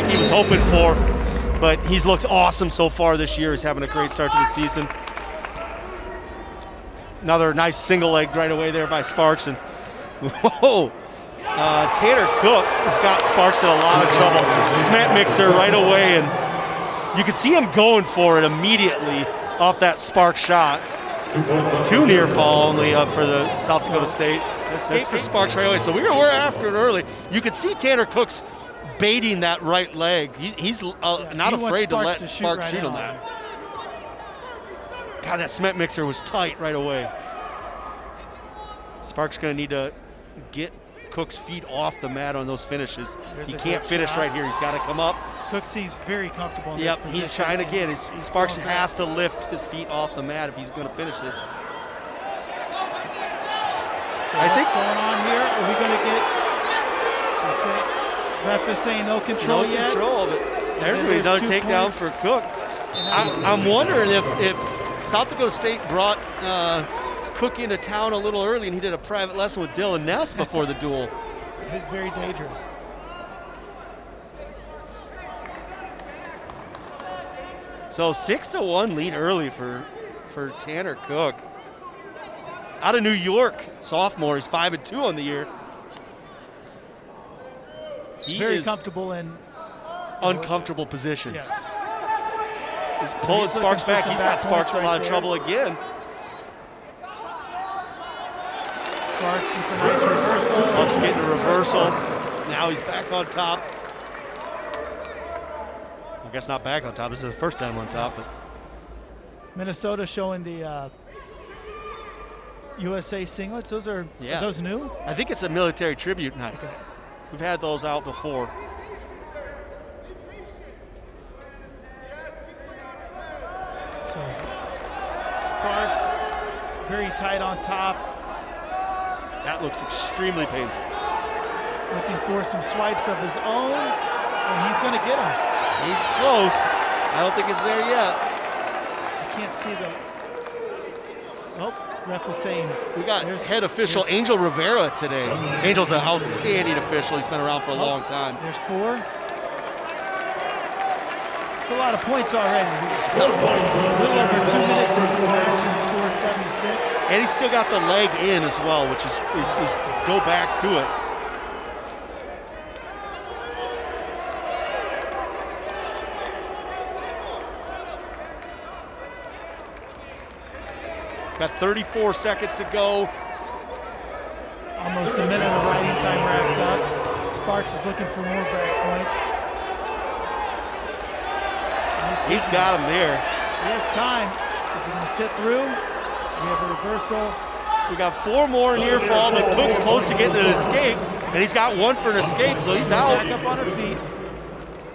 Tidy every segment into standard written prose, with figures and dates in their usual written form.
think he was hoping for, but he's looked awesome so far this year. He's having a great start to the season. Another nice single leg right away there by Sparks. And whoa, Tanner Cook has got Sparks in a lot of trouble. Cement mixer right away, and you can see him going for it immediately off that Sparks shot. 2 near fall only for the South Dakota State. Escape for Sparks right away. So we're after it early. You could see Tanner Cook's baiting that right leg. He's not afraid to let Sparks shoot on that. God, that cement mixer was tight right away. Sparks going to need to get Cook's feet off the mat on those finishes. He can't finish right here. He's got to come up. Cook seems very comfortable in this position. He's trying again. Sparks has to lift his feet off the mat if he's going to finish this. So what's going on here? Are we going to get, ref is saying no control yet? No control, but there's going to be another takedown for Cook. I'm wondering if South Dakota State brought Cook into town a little early and he did a private lesson with Dylan Ness before the duel. Very dangerous. So 6-1 lead early for Tanner Cook. Out of New York, sophomore, he's 5-2 on the year. He very is comfortable in uncomfortable positions. Yes. He's pulling Sparks back. He's got Sparks in a lot of trouble again. Sparks with a nice reversal. Sparks getting a reversal. Now he's back on top. I guess not back on top. This is the first time on top. But Minnesota showing the USA singlets. Those are those new? I think it's a military tribute night. Okay. We've had those out before. So Sparks very tight on top. That looks extremely painful. Looking for some swipes of his own, and he's going to get them. He's close. I don't think it's there yet. I can't see the. Oh, ref is saying. We got head official Angel Rivera today. Angel's an outstanding official. He's been around for a long time. There's 4. It's a lot of points already. A little over 2 minutes into the match and score 76. And he's still got the leg in as well, which is go back to it. Got 34 seconds to go. Almost a minute of riding time wrapped up. Sparks is looking for more back points. He's got him there. He has time. Is he going to sit through? We have a reversal. We got 4 more near fall, but Cook's close to getting an escape, and he's got 1 for an escape, so he's out. Back up on her feet.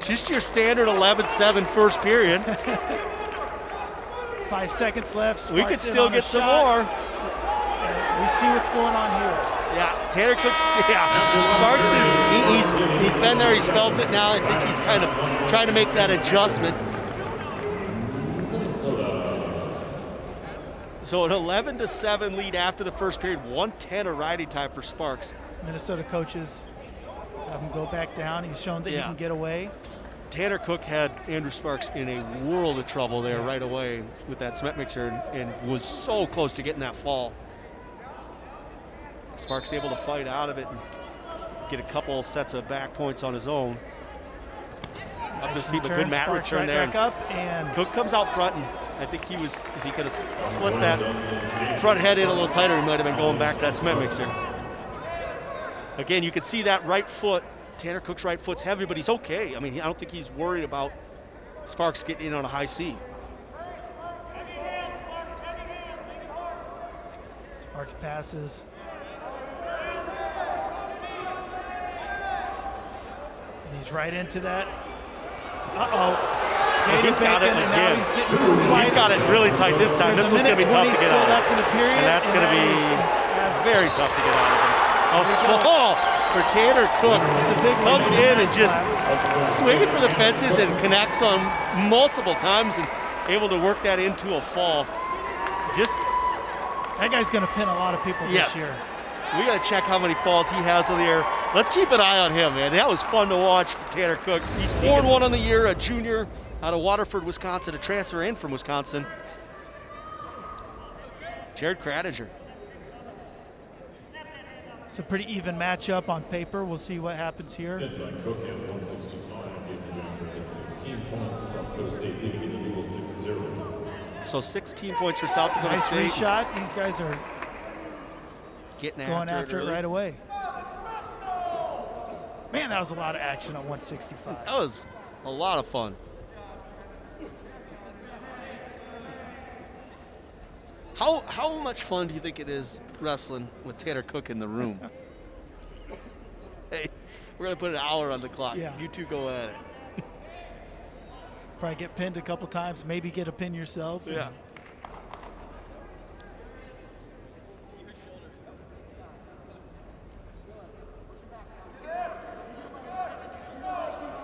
Just your standard 11-7 first period. 5 seconds left. Sparks we could still get some more. We see what's going on here. Yeah, Tanner Cook's, Sparks he's been there, he's felt it now. I think he's kind of trying to make that adjustment. So an 11-7 lead after the first period, 1:10 of riding time for Sparks. Minnesota coaches have him go back down. He's shown that he can get away. Tanner Cook had Andrew Sparks in a world of trouble there right away with that cement mixer and was so close to getting that fall. Sparks able to fight out of it and get a couple sets of back points on his own. Up his feet, but good mat return there. And Cook comes out front, and I think if he could have slipped that front head in a little tighter, he might have been going back to that cement mixer. Again, you can see that right foot. Tanner Cook's right foot's heavy, but he's okay. I mean, I don't think he's worried about Sparks getting in on a high C. Sparks passes. And he's right into that. Uh-oh. He's got it again. He's getting some swipes. He's got it really tight this time. This one's going to be tough to get out of. And that's going to be very tough to get out of him. A fall for Tanner Cook. Comes in and just swinging for the fences and connects on multiple times and able to work that into a fall. That guy's going to pin a lot of people this year. We got to check how many falls he has in the air. Let's keep an eye on him, man. That was fun to watch for Tanner Cook. He's 4-1 on the year, a junior out of Waterford, Wisconsin, a transfer in from Wisconsin. Jared Cadger. It's a pretty even matchup on paper. We'll see what happens here. Cook at 165, 16 points. South Dakota State leading in the duel 6-0. So 16 points for South Dakota State. Nice reshot. These guys are going after it right away. Man, that was a lot of action on 165. That was a lot of fun. How much fun do you think it is wrestling with Tanner Cook in the room? Hey, we're going to put an hour on the clock. Yeah. You two go at it. Probably get pinned a couple times, maybe get a pin yourself. Yeah.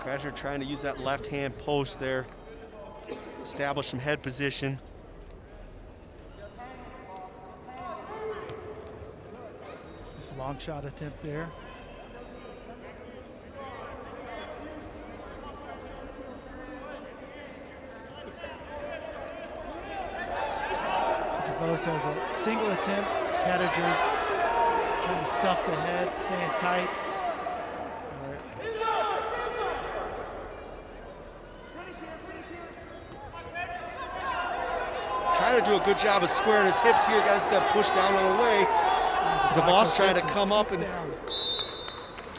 Cadger trying to use that left-hand post there, establish some head position. This long shot attempt there. So Devos has a single attempt. Cadger trying to stuff the head, staying tight. Trying to do a good job of squaring his hips here. Guys got pushed down and away. Devos trying to come up and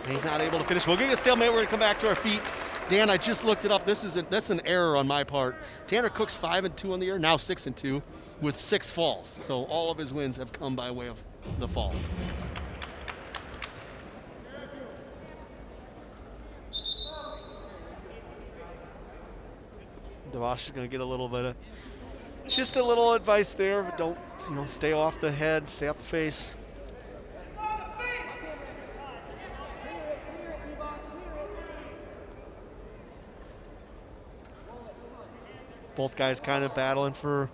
he's not able to finish. We'll get a stalemate. We're going to come back to our feet. Dan, I just looked it up. That's an error on my part. Tanner Cook's 5-2 on the year, now 6-2 with 6 falls. So all of his wins have come by way of the fall. Devos is going to get a little bit of just a little advice there, but don't, stay off the head, stay off the face. Both guys kind of battling for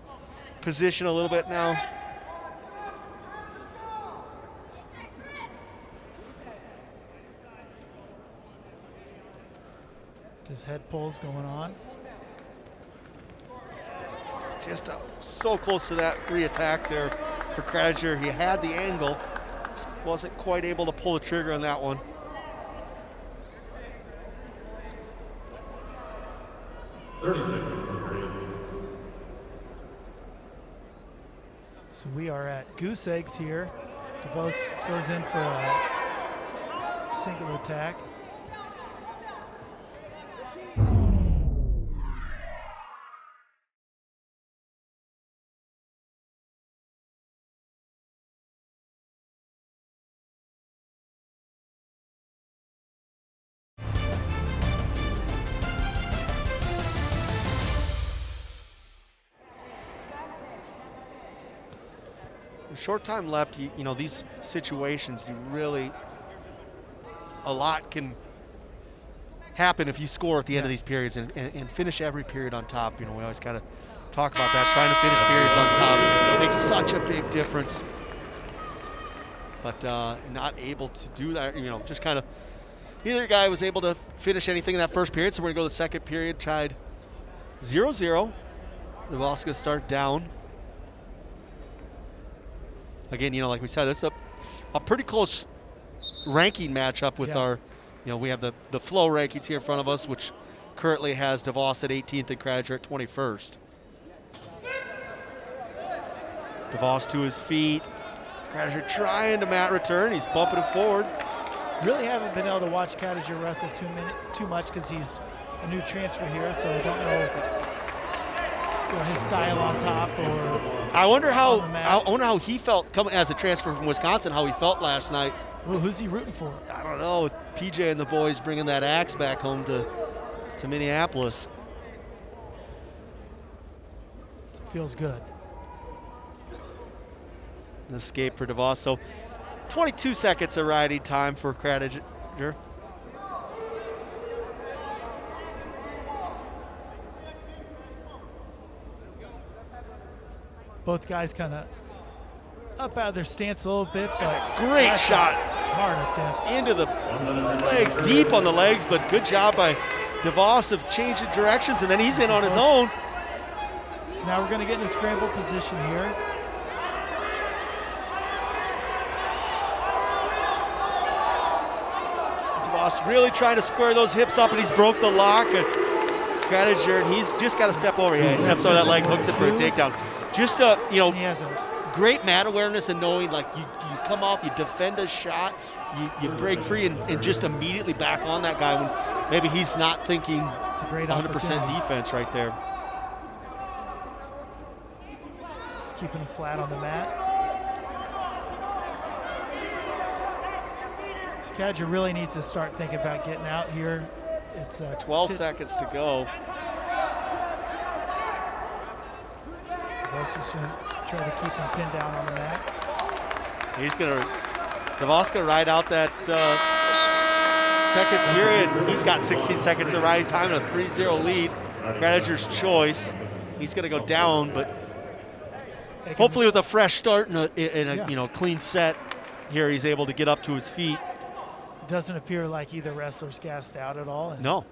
position a little bit now. His head pulls going on. Just so close to that re-attack there for Cadger. He had the angle, wasn't quite able to pull the trigger on that one. So we are at goose eggs here. Devos goes in for a single attack. Short time left, these situations, a lot can happen if you score at the end of these periods and finish every period on top. We always kind of talk about that, trying to finish periods on top. It makes such a big difference. But not able to do that, just kind of, neither guy was able to finish anything in that first period, so we're gonna go to the second period, tied 0-0. We're also gonna start down. Again, like we said, it's a pretty close ranking matchup with our, we have the flow rankings here in front of us, which currently has Devos at 18th and Cadger at 21st. Devos to his feet. Cadger trying to mat return. He's bumping him forward. Really haven't been able to watch Cadger wrestle too much because he's a new transfer here, so I don't know his style on top or I wonder how he felt coming as a transfer from Wisconsin, how he felt last night. Well, who's he rooting for? I don't know. PJ and the boys bringing that axe back home to Minneapolis. Feels good. An escape for Devos. So 22 seconds of riding time for Cadger. Both guys kind of up out of their stance a little bit, but great shot. Hard attempt. Into the legs, deep on the legs, but good job by Devos of changing directions, and then he's in on his own. So now we're going to get in a scramble position here. Devos really trying to square those hips up, and he's broke the lock. Cadger, and he's just got to step over. Yeah, he steps over that leg, hooks it for a takedown. Just He has a great mat awareness and knowing like you come off, you defend a shot, you break free and just immediately back on that guy when maybe he's not thinking it's a great 100% opportunity. defense right there. He's keeping him flat on the mat. So Cadger really needs to start thinking about getting out here. It's 12 seconds to go. Devos is going to try to keep him pinned down on the mat. Devos gonna ride out that second period. He's got 16 seconds of riding time and a 3-0 lead. Cadger's choice. He's gonna go down, but hopefully with a fresh start and a clean set here, he's able to get up to his feet. It doesn't appear like either wrestler's gassed out at all. And no.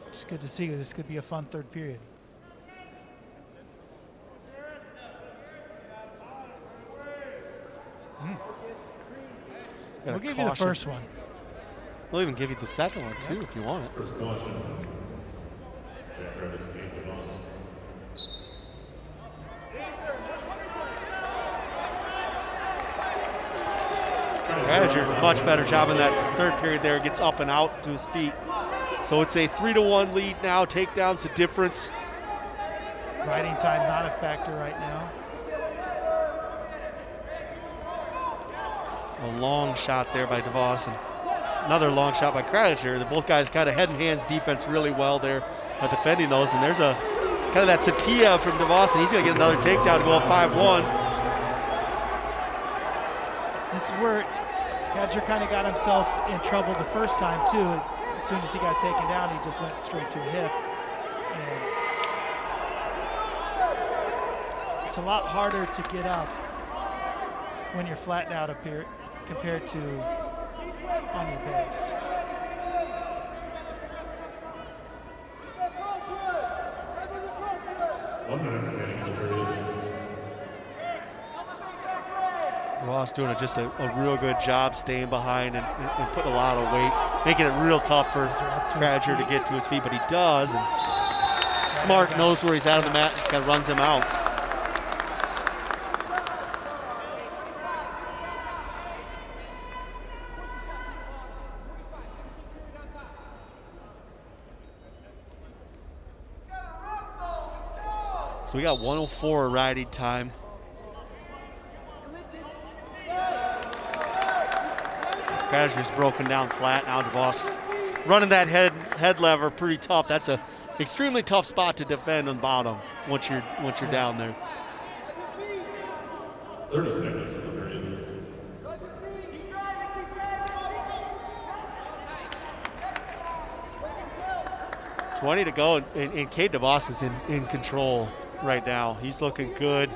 It's good to see. This could be a fun third period. We'll give you the first one. We'll even give you the second one too if you want it. First caution. Jackrabbits Gable Devos. Cadger, much better job in that third period there. Gets up and out to his feet. So it's a 3-1 lead now. Takedown's the difference. Riding time not a factor right now. A long shot there by Devos and another long shot by Cadger. Both guys kind of head and hands defense really well there, defending those. And there's a kind of that Satia from Devos, and he's going to get another takedown to go up 5-1. This is where Cadger kind of got himself in trouble the first time too. As soon as he got taken down, he just went straight to a hip. And it's a lot harder to get up when you're flattened out up here compared to on your base. Devos doing just a real good job staying behind and putting a lot of weight, making it real tough for Cadger to get to his feet, but he does. And Smart knows where he's at on the mat, just kind of runs him out. So we got 104 riding time. Cadger's broken down flat. Now Devos running that head lever pretty tough. That's a extremely tough spot to defend on bottom once you're down there. 30 seconds of the period. $20 to go, and Cade Devos is in control right now. He's looking good.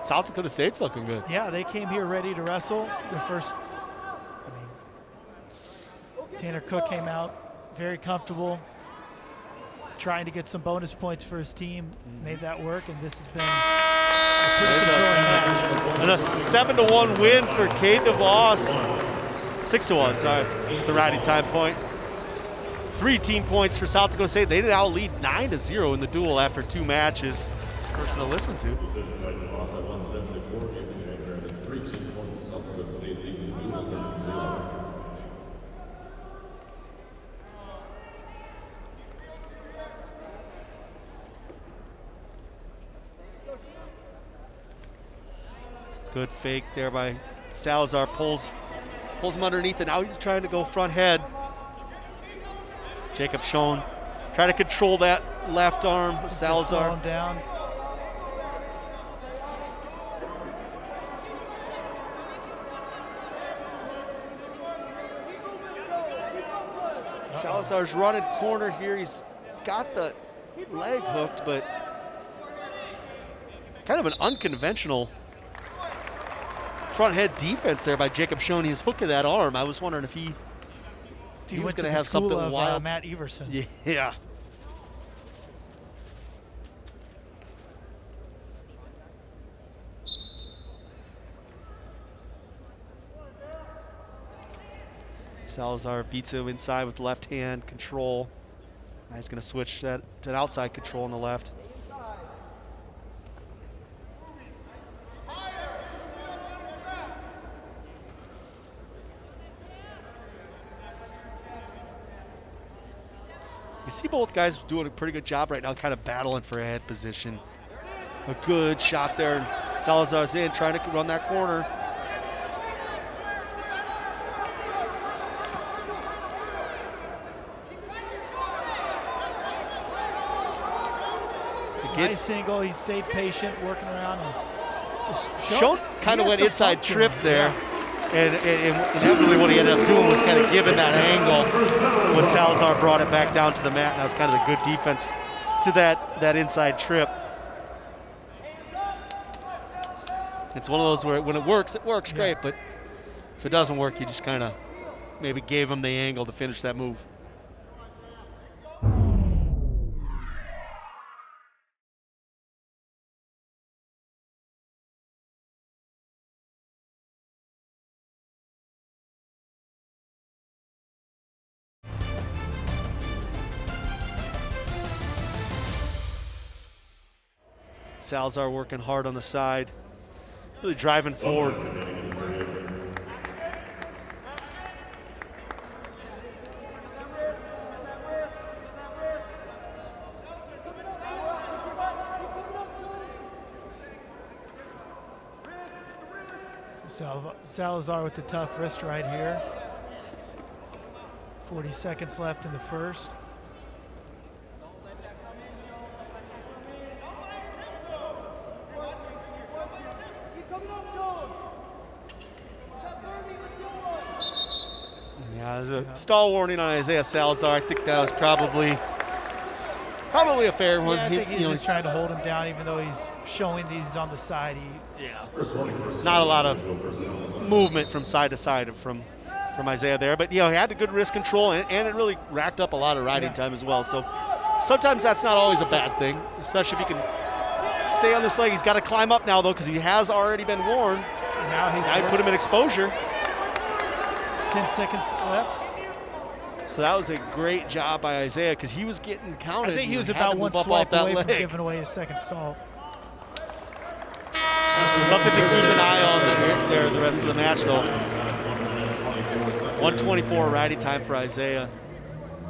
South Dakota State's looking good. Yeah, they came here ready to wrestle. The first, Tanner Cook came out very comfortable, trying to get some bonus points for his team. Made that work, and this has been a pretty controlling match. And a 7-1 win for Cade Devos. 6-1, sorry, the riding time point. 3 team points for South Dakota State. They now lead 9-0 in the duel after 2 matches. Person to listen to. Decision by Devos at 174. Gave the Jackrabbits 3 team points. South Dakota State leading the duel 9-0. Good fake there by Salazar. Pulls him underneath, and now he's trying to go front head. Jacob Schoen trying to control that left arm of Salazar. Slow him down. Salazar's running corner here. He's got the leg hooked, but kind of an unconventional front head defense there by Jacob Schoen. He was hooking that arm. I was wondering if he was went going to have school something of, wild. Matt Everson. Yeah. Salazar beats him inside with left hand control. Now he's going to switch that to an outside control on the left. You see both guys doing a pretty good job right now, kind of battling for a head position. A good shot there, and Salazar's in, trying to run that corner. Nice single. He stayed patient, working around. Schoen kind of went inside trip there. And inevitably what he ended up doing was kind of giving that angle when Salazar brought it back down to the mat. And that was kind of the good defense to that inside trip. It's one of those where when it works great. But if it doesn't work, you just kind of maybe gave him the angle to finish that move. Salazar working hard on the side, really driving forward. Salazar with the tough wrist right here. 40 seconds left in the first. Yeah, there's a stall warning on Isaiah Salazar. I think that was probably a fair one. Yeah, I think he's just trying to hold him down, even though he's showing these on the side. Not a lot of movement from side to side from Isaiah there, but he had a good wrist control, and it really racked up a lot of riding time as well. So sometimes that's not always a bad thing, especially if he can stay on this leg. He's got to climb up now though, because he has already been warned. Now he put him in exposure. 10 seconds left. So that was a great job by Isaiah, because he was getting counted. I think he was about one swipe away from giving away his second stall. Something to keep an eye on there the rest of the match, though. 1:24 riding time for Isaiah.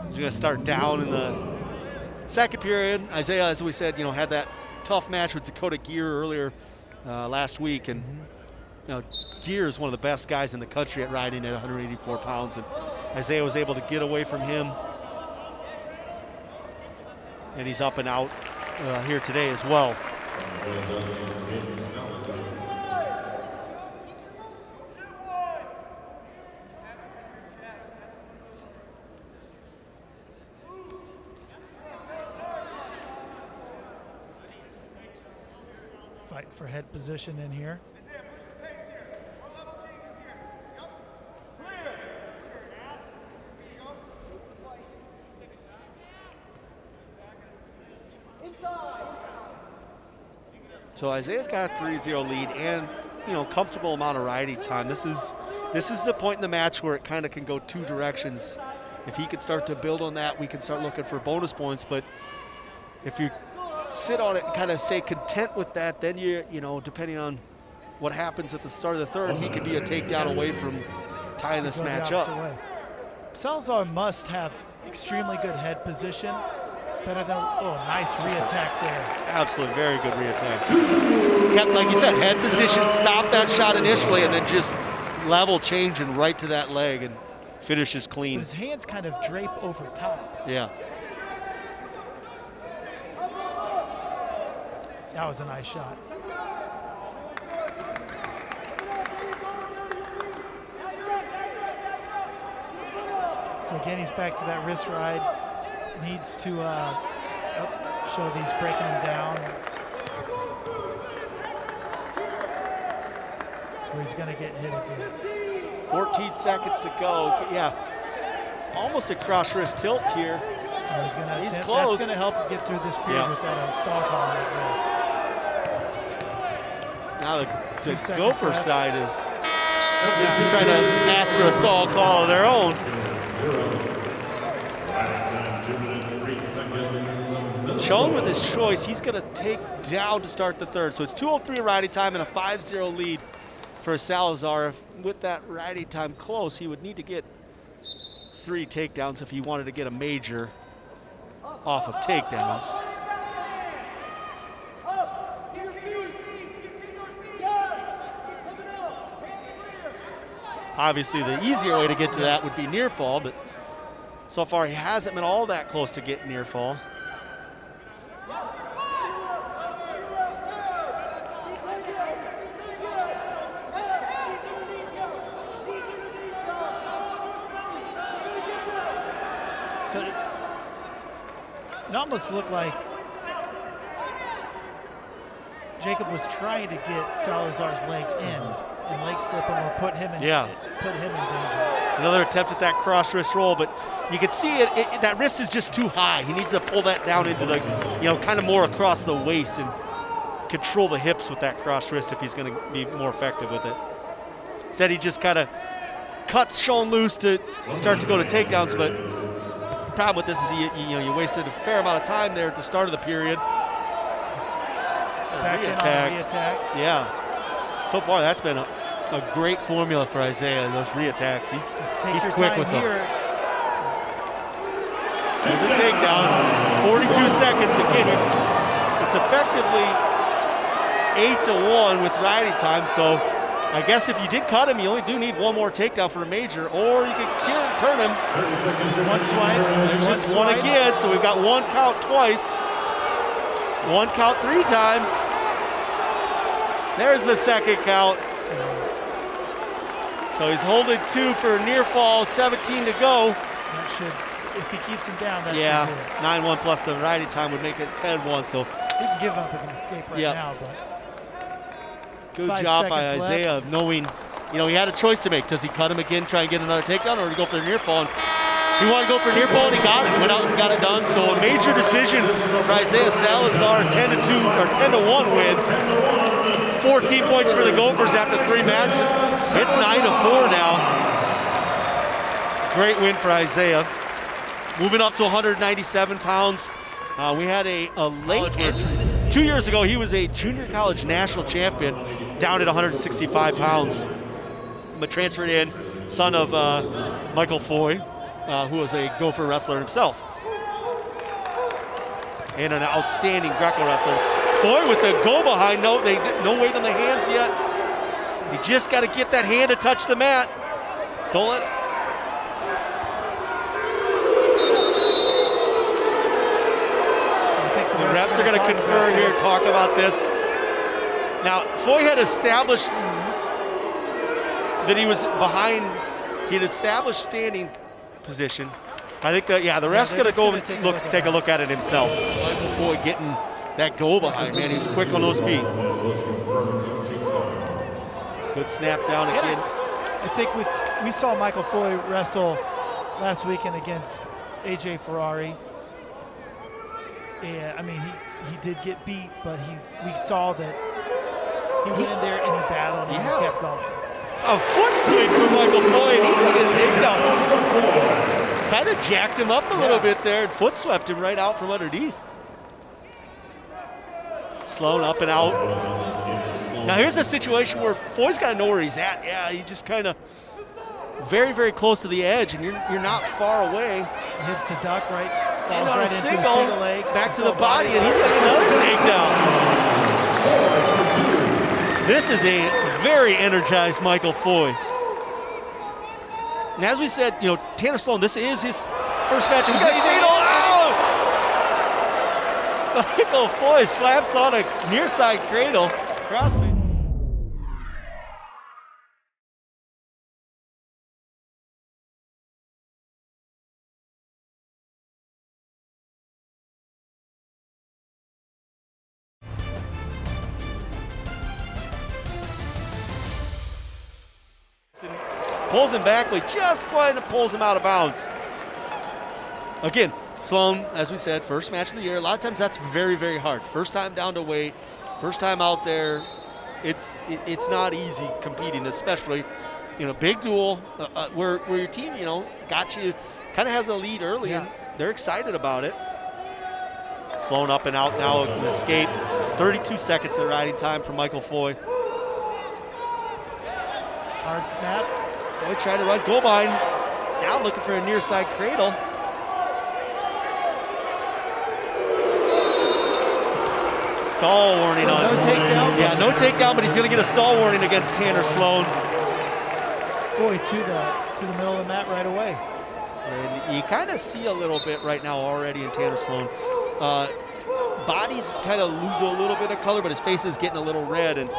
He's going to start down in the second period. Isaiah, as we said, had that tough match with Dakota Gear earlier last week, and Gear is one of the best guys in the country at riding at 184 pounds, and Isaiah was able to get away from him, and he's up and out here today as well. Fight for head position in here. So Isaiah's got a 3-0 lead and comfortable amount of riding time. This is the point in the match where it kind of can go two directions. If he can start to build on that, we can start looking for bonus points. But if you sit on it and kind of stay content with that, then depending on what happens at the start of the third, he could be a takedown away from tying this match up. Salazar must have extremely good head position. Better than, nice re-attack there. Absolutely, very good re-attack. Kept, like you said, head position, stopped that shot initially, and then just level changing right to that leg and finishes clean. But his hands kind of drape over top. Yeah. That was a nice shot. So again, he's back to that wrist ride. Needs to show that he's breaking him down. or he's going to get hit again. 14 seconds to go. Yeah, almost a cross wrist tilt here. He's close. That's going to help him get through this period without a stall call on that wrist. Now the Gopher side is trying to ask for a stall call of their own. Schoen with his choice, he's going to take down to start the third. So it's 2:03 riding time and a 5-0 lead for Salazar. With that riding time close, he would need to get 3 takedowns if he wanted to get a major off of takedowns. Obviously, the easier way to get to that would be near fall, but so far he hasn't been all that close to getting near fall. So it almost looked like Jacob was trying to get Salazar's leg in and leg slip him or put him in danger. Another attempt at that cross wrist roll, but you can see that wrist is just too high. He needs to pull that down into the, kind of more across the waist and control the hips with that cross wrist if he's going to be more effective with it. Instead, he just kind of cuts Schoen loose to start to go to takedowns, but the problem with this is you wasted a fair amount of time there at the start of the period. Back in on the re-attack. Yeah. So far, that's been a great formula for Isaiah, those re-attacks. He's quick with them. There's a takedown. 42 seconds. Again, it's effectively 8-1 with riding time, so I guess if you did cut him, you only do need one more takedown for a major, or you can turn him. One swipe. There's just one again, so we've got one count twice. One count 3 times. There's the second count. So he's holding 2 for near fall, 17 to go. That should, if he keeps him down, that should do it. 9-1 plus the riding time would make it 10-1, so. He can give up an escape right now, but. Good job by Isaiah of knowing, he had a choice to make. Does he cut him again, try and get another takedown, or do he go for the near fall? And he wanted to go for near fall, and he got it. Went out and got it done. So a major decision for Isaiah Salazar, 10-2 or 10-1 win. 14 points for the Gophers after 3 matches. It's 9-4 now. Great win for Isaiah. Moving up to 197 pounds. We had a late entry. 2 years ago, he was a junior college national champion down at 165 pounds. But transferred in, son of Michael Foy, who was a Gopher wrestler himself. And an outstanding Greco wrestler. Foy with the go behind, no weight on the hands yet. He's just got to get that hand to touch the mat. Don't let it. The refs are going to confer here, talk about this. Now, Foy had established that he was behind, he had established standing position. I think that, the ref's going to go and take a look at it himself. Michael Foy getting that go behind, man. He's quick on those feet. Good snap down again. I think we saw Michael Foy wrestle last weekend against AJ Ferrari. Yeah, I mean, he did get beat, but we saw that he went in there and he battled and he kept going. A foot sweep from Michael Foy, and he's going to take down. Kind of jacked him up a little bit there and foot swept him right out from underneath. Sloan up and out. Now here's a situation where Foy's got to know where he's at. Yeah, he just kind of very, very close to the edge, and you're not far away. He hits the duck right. And on a single leg, back to the body, and he's going to get another takedown. This is a very energized Michael Foy. And as we said, Tanner Sloan, this is his first match. He's Michael Foy slaps on a near side cradle. Crossfit. pulls him back, but just quite pulls him out of bounds. Again, Sloan, as we said, first match of the year. A lot of times that's very, very hard. First time down to weight, first time out there. It's not easy competing, especially, big duel where your team, got you, kind of has a lead early, and they're excited about it. Sloan up and out now, an escape. 32 seconds of riding time for Michael Foy. Hard snap. Foy trying to run goal behind. Now looking for a near side cradle. Stall warning on. No takedown. Yeah, no takedown, but he's going to get a stall warning against Tanner Sloan. Foy to the middle of the mat right away. And you kind of see a little bit right now already in Tanner Sloan. Body's kind of losing a little bit of color, but his face is getting a little red, and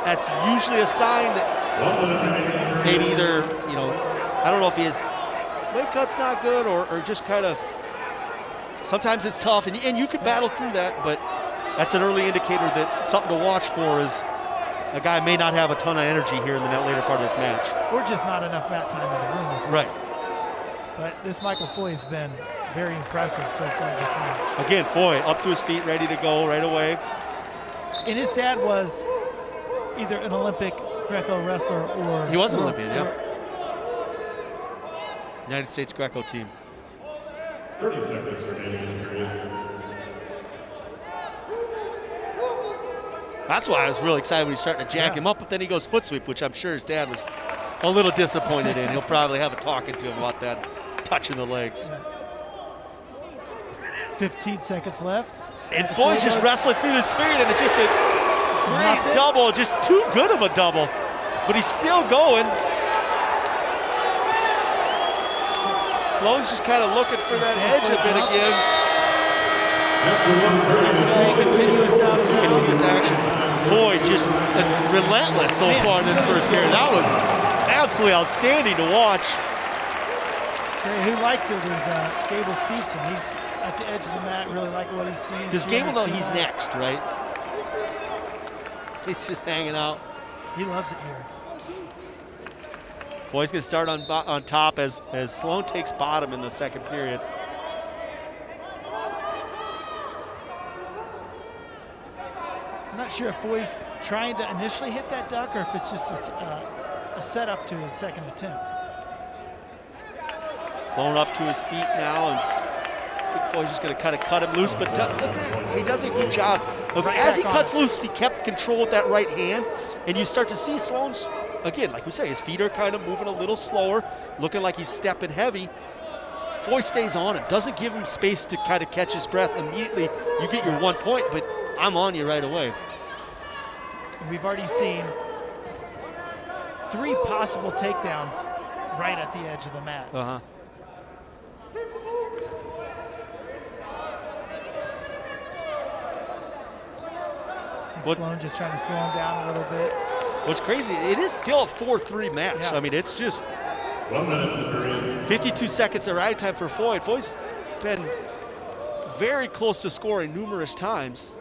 that's usually a sign that maybe either, I don't know if his weight cut's not good or just kind of, sometimes it's tough, and you could battle through that, but that's an early indicator that something to watch for is a guy may not have a ton of energy here in the later part of this match. Or just not enough mat time in the room as well. Right. But this Michael Foy has been very impressive so far this match. Again, Foy up to his feet, ready to go right away. And his dad was either an Olympic Greco wrestler or... He was an Olympian, yeah. United States Greco team. 30 seconds remaining in the period. That's why I was really excited when he's starting to jack him up, but then he goes foot sweep, which I'm sure his dad was a little disappointed in. He'll probably have a talking to him about that, touching the legs. 15 seconds left. And Foy's just wrestling through this period, and it's just a great double, just too good of a double. But he's still going. Sloan's just kind of looking for that edge a bit again. Continuous action. Foy just relentless so far in this first period. That was absolutely outstanding to watch. Tell you who likes it is Gable Steveson. He's at the edge of the mat, really like what he's seeing. Does Gable know he's next, right? He's just hanging out. He loves it here. Foy's going to start on top as Sloan takes bottom in the second period. I'm not sure if Foy's trying to initially hit that duck or if it's just a setup to his second attempt. Sloan up to his feet now, and Foy's just going to kind of cut him loose, but look, he does a good job. As he cuts loose, he kept control with that right hand, and you start to see Sloan's, again, like we say, his feet are kind of moving a little slower, looking like he's stepping heavy. Foy stays on him, doesn't give him space to kind of catch his breath. Immediately, you get your 1 point, but I'm on you right away. And we've already seen 3 possible takedowns right at the edge of the mat. Uh-huh. Sloan just trying to slow him down a little bit. What's crazy, it is still a 4-3 match. Yeah. I mean, it's just 1 minute in the period. 52 seconds of ride time for Foy. Foy's been very close to scoring numerous times.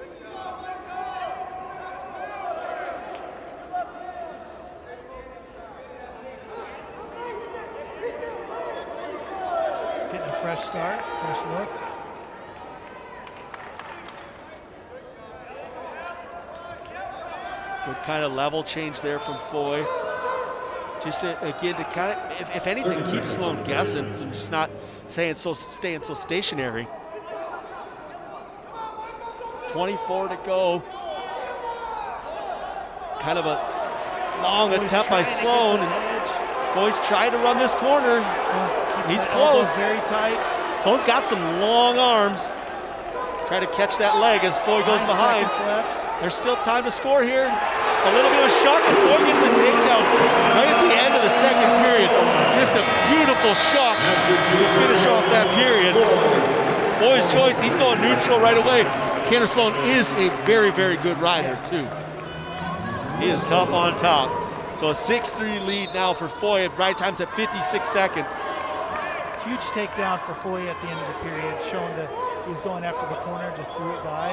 Getting a fresh start, fresh look. Good kind of level change there from Foy. Just again to kind of, if anything, keep Sloan guessing and just not staying so stationary. 24 to go. Kind of a long attempt by Sloan. Foy's trying to run this corner. He's close. Very tight. Sloan's got some long arms. Try to catch that leg as Foy goes 9 behind. seconds left. There's still time to score here. A little bit of a shock, and Foy gets a takedown right at the end of the second period. Just a beautiful shot to finish off that period. Foy's choice, he's going neutral right away. Tanner Sloan is a very, very good rider, too. He is tough on top. So a 6-3 lead now for Foy at ride times at 56 seconds. Huge takedown for Foy at the end of the period, showing that he was going after the corner, just threw it by.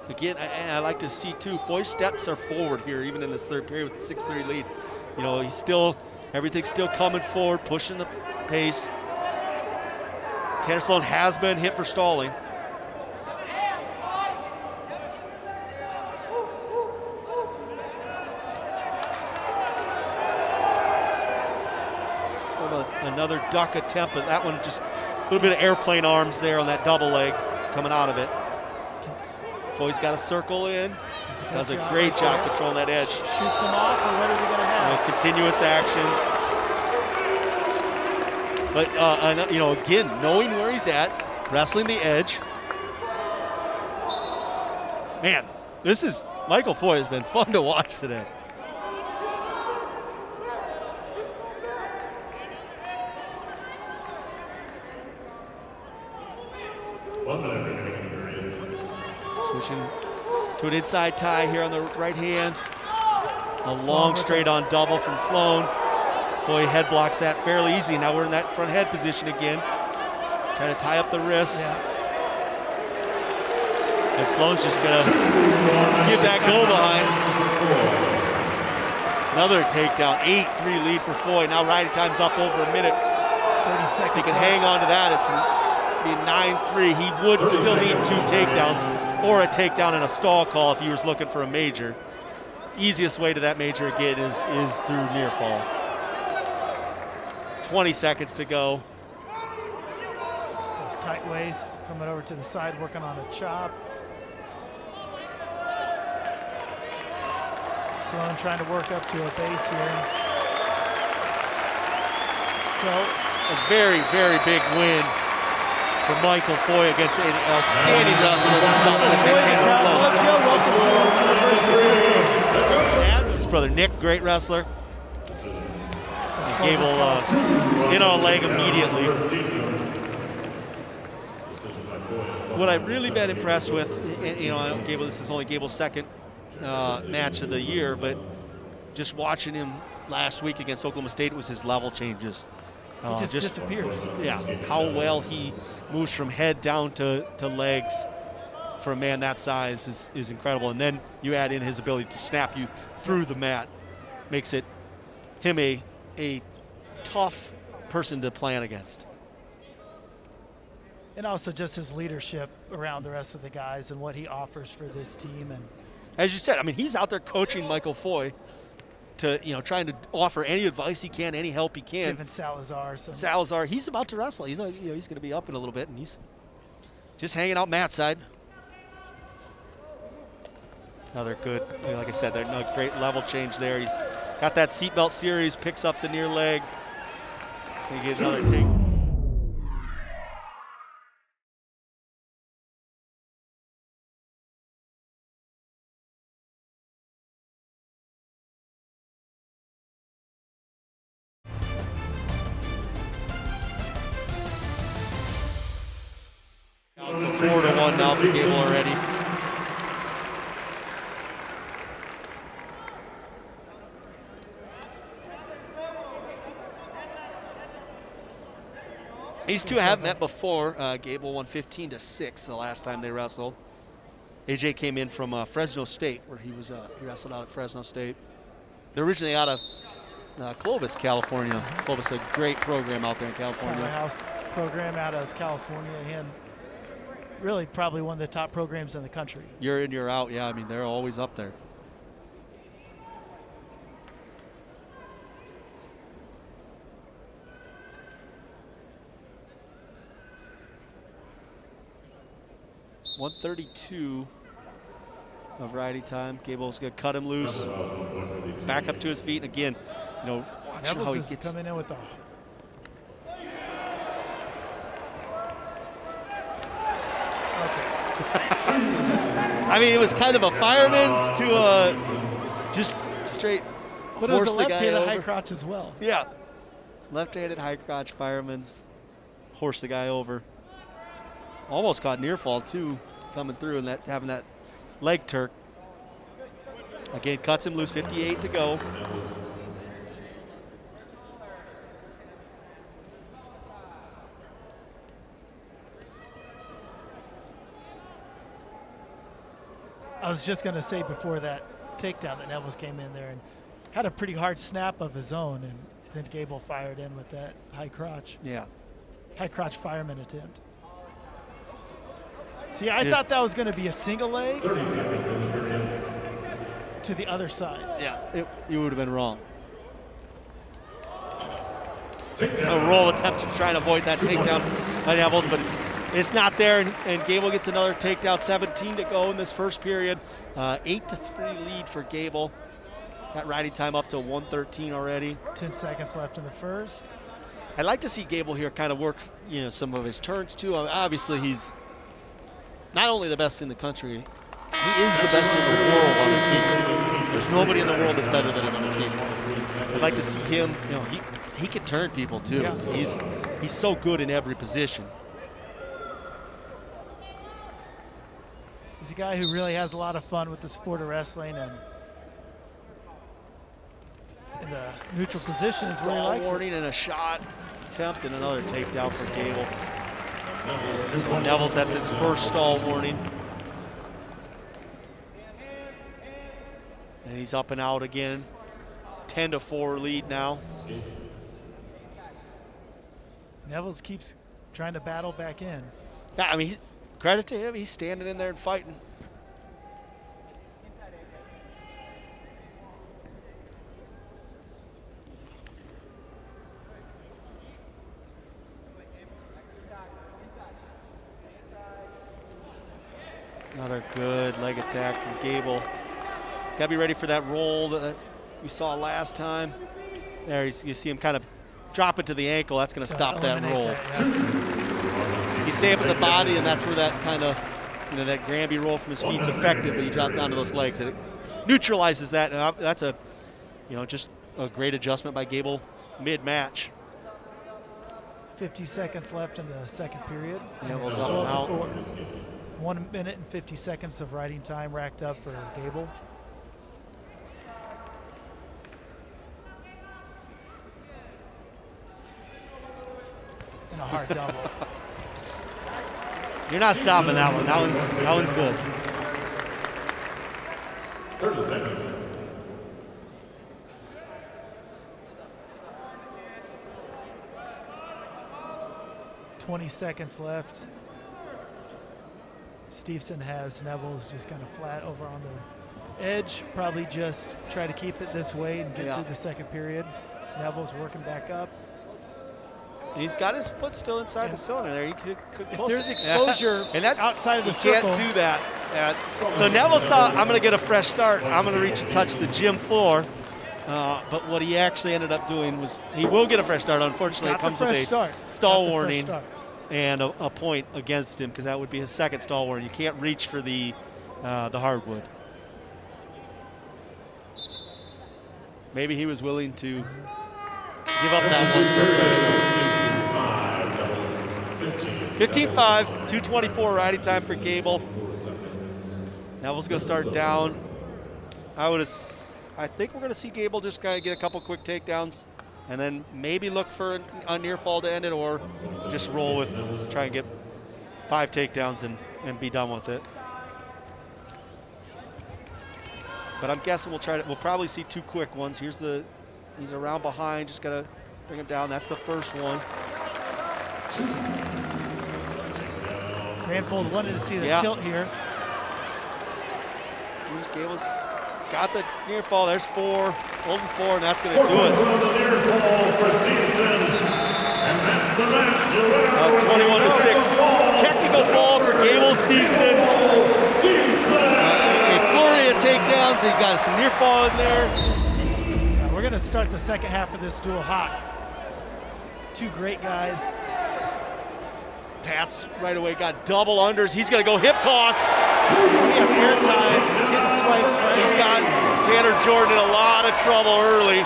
Again, I like to see too, Foy's steps are forward here, even in this third period with the 6-3 lead. You know, he's still, everything's still coming forward, pushing the pace. Tanner Sloan has been hit for stalling. Another duck attempt, but that one just a little bit of airplane arms there on that double leg coming out of it. Foy's got a circle in. Does a great job controlling that edge. Shoots him off, or what are we going to have? Continuous action. But, you know, again, knowing where he's at, wrestling the edge. Man, Michael Foy has been fun to watch today. Switching to an inside tie here on the right hand. A long straight on double from Sloan. Foy head blocks that fairly easy. Now we're in that front head position again. Trying to tie up the wrists. Yeah. And Sloan's just gonna give that goal behind. Another takedown, 8-3 lead for Foy. Now riding time's up over a minute. 30 seconds. If he can hang on to that, it's be 9-3. He would still need 2 takedowns or a takedown and a stall call if he was looking for a major. Easiest way to that major again is through near fall. 20 seconds to go. Those tight waist coming over to the side, working on a chop. Sloan trying to work up to a base here. So a very, very big win for Michael Foy against an outstanding wrestler. His brother Nick, great wrestler. And Gable in on a leg immediately. What I've really been impressed with, you know, I know Gable, this is only Gable's second match of the year, but just watching him last week against Oklahoma State was his level changes. He just disappears. Yeah, how well he moves from head down to legs for a man that size is incredible. And then you add in his ability to snap you through the mat. Makes it him a tough person to plan against. And also just his leadership around the rest of the guys and what he offers for this team. And as you said, I mean, he's out there coaching Michael Foy to, you know, trying to offer any advice he can, any help he can. Giving Salazar some. Salazar, he's about to wrestle. He's, you know, he's going to be up in a little bit, and he's just hanging out Matt's side. Another good, you know, like I said, there's no great level change there. He's got that seatbelt series, picks up the near leg. He gets another take. It's a 4-1 now for Gable already. These two have met before. Gable won 15-6 the last time they wrestled. AJ came in from Fresno State, where he wrestled out at Fresno State. They're originally out of Clovis, California. Clovis, a great program out there in California. Powerhouse program out of California, and really probably one of the top programs in the country. Year in, year out, yeah. I mean, they're always up there. .132 of riding time. Gable's gonna cut him loose. Back up to his feet, and again, you know, watching how he gets coming in with the. I mean, it was kind of a fireman's to a just straight. But it was a left-handed high crotch as well. Yeah, left-handed high crotch fireman's horse the guy over. Almost caught near fall too, coming through and having that leg turk. Again, cuts him loose. 58 to go. I was just going to say before that takedown that Devos came in there and had a pretty hard snap of his own, and then Gable fired in with that high crotch. Yeah. High crotch fireman attempt. See, I thought that was going to be a single leg 30 seconds in the period. to the other side. Yeah, you would have been wrong. Takedown. A roll attempt to try and avoid that takedown by Devos, but it's not there, and Gable gets another takedown. 17 to go in this first period. 8-3 lead for Gable. Got riding time up to 113 already. 10 seconds left in the first. I'd like to see Gable here kind of work, some of his turns too. Obviously, he's not only the best in the country, he is the best in the world on his feet. There's nobody in the world that's better than him on his feet. I'd like to see him, he can turn people too. Yeah. He's so good in every position. He's a guy who really has a lot of fun with the sport of wrestling, and in the neutral position is where he likes it. Warning and a shot attempt and another takedown for Gable. Devos, that's his first stall warning. And he's up and out again. 10-4 lead now. Devos keeps trying to battle back in. Yeah, I mean, credit to him. He's standing in there and fighting. Another good leg attack from Gable. Got to be ready for that roll that we saw last time. There, you see him kind of drop it to the ankle. That's going to stop that roll. He's staying with the body, and that's where that kind of, that Granby roll from his feet's effective, but he dropped down to those legs, and it neutralizes that. And that's a, just a great adjustment by Gable mid-match. 50 seconds left in the second period. Yeah, And it's up and out. 1 minute and 50 seconds of riding time racked up for Gable. And a hard double. You're not stopping that one. That one's good. 30 seconds. 20 seconds left. Steveson has Neville's just kind of flat over on the edge. Probably just try to keep it this way and get through the second period. Neville's working back up. He's got his foot still inside the cylinder there. He could If close there's it. exposure And that's, outside of the you circle. can't do that. So Neville's thought, I'm going to get a fresh start. I'm going to reach and touch the gym floor. But what he actually ended up doing was he will get a fresh start. Unfortunately, it comes with a stall warning and a point against him, because that would be his second stall warning. You can't reach for the hardwood. Maybe he was willing to give up that one. 15-5, 2:24 riding time for Gable. Neville's going to start down. I think we're going to see Gable just kind of get a couple quick takedowns and then maybe look for a near fall to end it, or just roll with, try and get 5 takedowns and be done with it. But I'm guessing we'll probably see 2 quick ones. He's around behind, just gotta bring him down. That's the first one. Ranfold wanted to see the tilt here. Gable's got the near fall. There's 4, holding 4, and that's gonna do it. The near fall for Steveson. And that's the match. 21-6. Technical fall for Gable Steveson. A flurry of takedowns. He got some near fall in there. Yeah, we're gonna start the second half of this duel hot. 2 great guys. Pat's right away got double unders. He's gonna go hip toss. We have air time, getting swipes right. He's got Tanner Jordan in a lot of trouble early.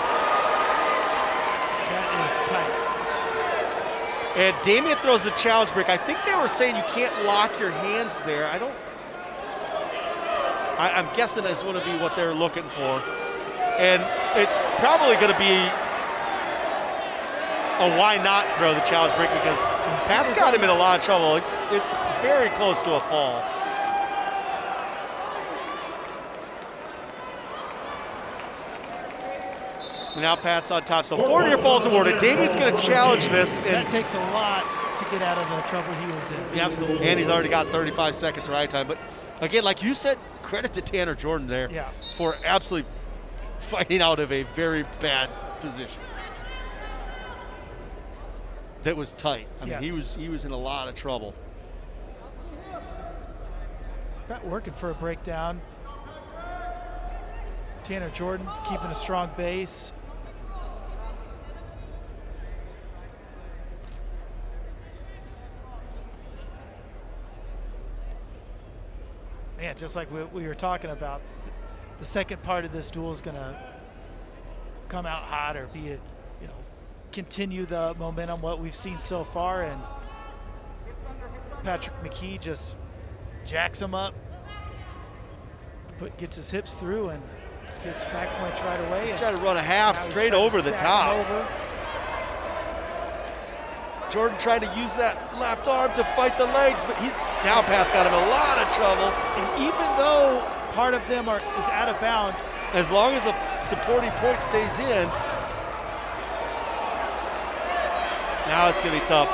That is tight. And Damien throws the challenge break. I think they were saying you can't lock your hands there. I'm guessing that's going to be what they're looking for. And it's probably going to be a why not throw the challenge break, because Pat's got him in a lot of trouble. It's very close to a fall. And now Pat's on top. So 4 near falls awarded. Damien's going to challenge this. And that takes a lot to get out of the trouble he was in. Yeah, absolutely. And he's already got 35 seconds of ride time. But again, like you said, credit to Tanner Jordan there for absolutely fighting out of a very bad position. That was tight. I mean, he was in a lot of trouble. He's about working for a breakdown. Tanner Jordan keeping a strong base. Man, just like we were talking about, the second part of this duel is going to come out hot or be continue the momentum what we've seen so far, and Patrick McGee just jacks him up, gets his hips through, and gets back points right away. He's trying to run a half straight over the top. Jordan trying to use that left arm to fight the legs, but now Pat's got him in a lot of trouble. And even though part of them is out of bounds, as long as a supporting point stays in, now it's going to be tough.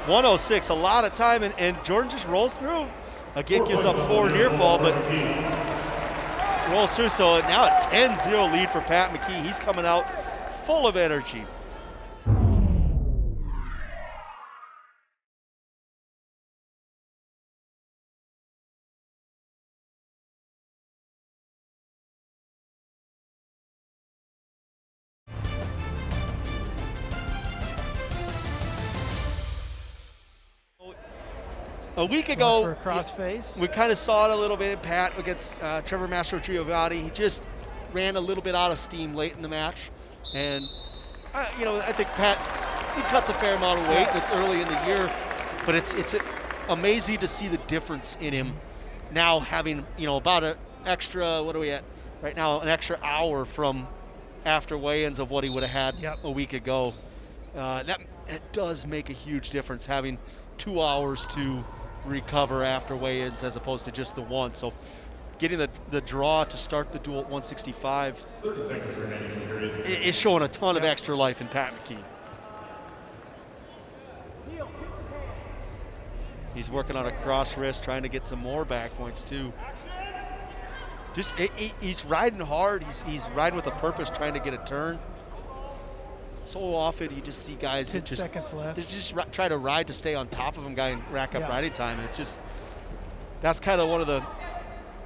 106, a lot of time, and Jordan just rolls through. Again, gives up 4 near fall, but rolls through. So now a 10-0 lead for Pat McGee. He's coming out full of energy. A week ago, for a crossface. We kind of saw it a little bit. Pat against Trevor Mastrogiovanni. He just ran a little bit out of steam late in the match, and I think Pat, he cuts a fair amount of weight. It's early in the year, but it's amazing to see the difference in him now, having about an extra. What are we at right now? An extra hour from after weigh-ins of what he would have had a week ago. That does make a huge difference, having 2 hours to recover after weigh-ins as opposed to just the one. So getting the draw to start the duel at 165 is showing a ton of extra life in Pat McGee. He's working on a cross wrist, trying to get some more back points too. Just he's riding hard. He's riding with a purpose, trying to get a turn. So often you just see guys that just, seconds left. They just try to ride to stay on top of him, guy, and rack up riding time. And it's just, that's kind of one of the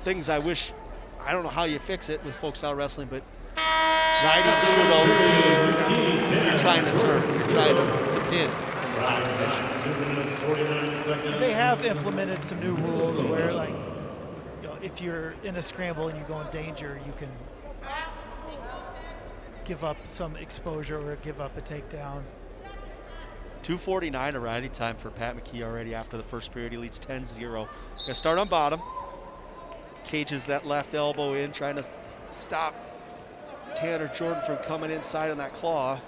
things I wish, I don't know how you fix it with folk style wrestling, but riding should always be, you're trying to turn, you're trying to pin in the top position. They have implemented some new rules where, like, if you're in a scramble and you go in danger, you can give up some exposure or give up a takedown. 2:49 a riding time for Pat McGee already after the first period. He leads 10-0. Gonna start on bottom. Cages that left elbow in, trying to stop Tanner Jordan from coming inside on that claw.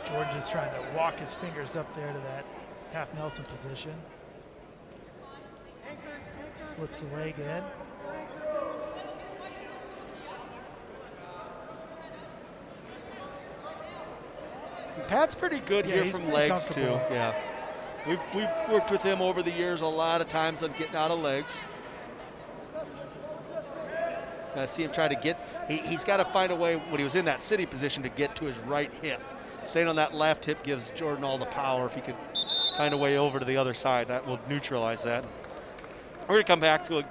Jordan just trying to walk his fingers up there to that half Nelson position. Slips the leg in. Pat's pretty good here from legs too. Yeah, we've worked with him over the years a lot of times on getting out of legs. I see him try to get. He's got to find a way when he was in that sitting position to get to his right hip. Staying on that left hip gives Jordan all the power. If he could find a way over to the other side, that will neutralize that. We're gonna come back to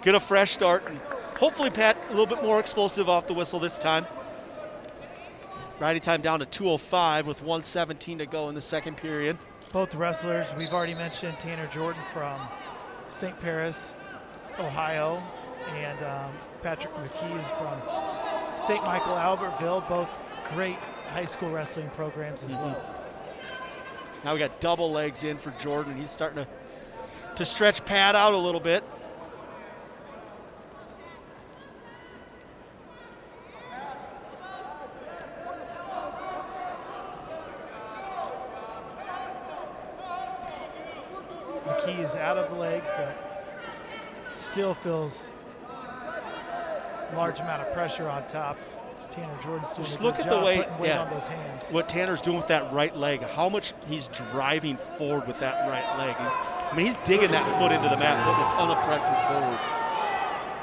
get a fresh start, and hopefully Pat a little bit more explosive off the whistle this time. Riding time down to 2:05 with 1:17 to go in the second period. Both wrestlers, we've already mentioned Tanner Jordan from St. Paris, Ohio, and Patrick McGee is from St. Michael, Albertville, both great high school wrestling programs as well. Now we got double legs in for Jordan. He's starting to stretch Pat out a little bit. McGee is out of the legs, but still feels large amount of pressure on top. Tanner Jordan's doing Just a look good at the job way, putting weight on those hands. what Tanner's doing with that right leg, how much he's driving forward with that right leg. He's digging that foot into the mat, putting a ton of pressure forward.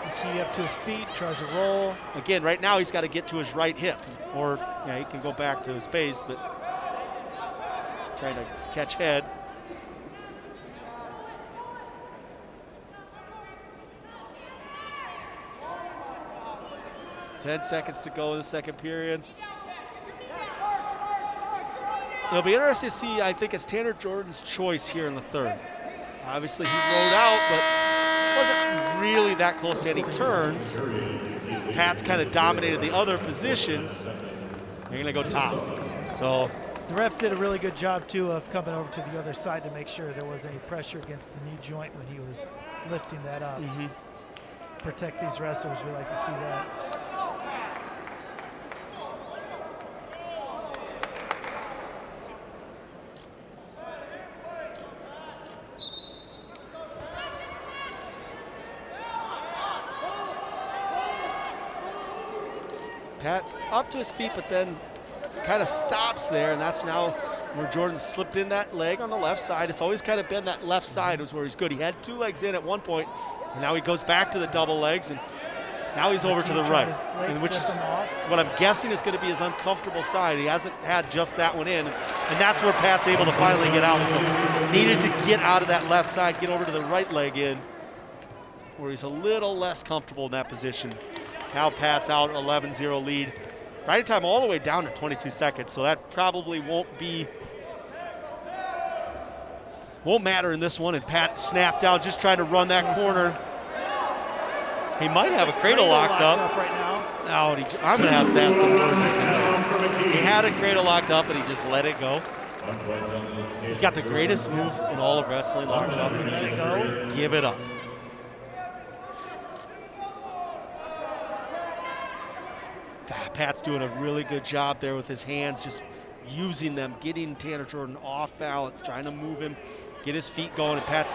McGee up to his feet, tries to roll. Again, right now he's got to get to his right hip, or he can go back to his base, but trying to catch head. Ten seconds to go in the second period. It'll be interesting to see, I think it's Tanner Jordan's choice here in the third. Obviously he rode out, but wasn't really that close to any turns. Pat's kind of dominated the other positions. They're gonna go top. So the ref did a really good job too of coming over to the other side to make sure there wasn't any pressure against the knee joint when he was lifting that up. Protect these wrestlers, we like to see that. Pat's up to his feet, but then kind of stops there, and that's now where Jordan slipped in that leg on the left side. It's always kind of been that left side was where he's good. He had two legs in at one point, and now he goes back to the double legs, and now he's over to the right, which is what I'm guessing is going to be his uncomfortable side. He hasn't had just that one in, and that's where Pat's able to finally get out. So needed to get out of that left side, get over to the right leg in, where he's a little less comfortable in that position. Now Pat's out, 11-0 lead. Riding time all the way down to 22 seconds, so that probably won't matter in this one. And Pat snapped out, just trying to run that corner. He might have a cradle locked up. Right now. Oh, I'm gonna have to ask some words. He had a cradle locked up, and he just let it go. He got the greatest moves in all of wrestling locked up, and he just give it up. Pat's doing a really good job there with his hands, just using them, getting Tanner Jordan off balance, trying to move him, get his feet going, and Pat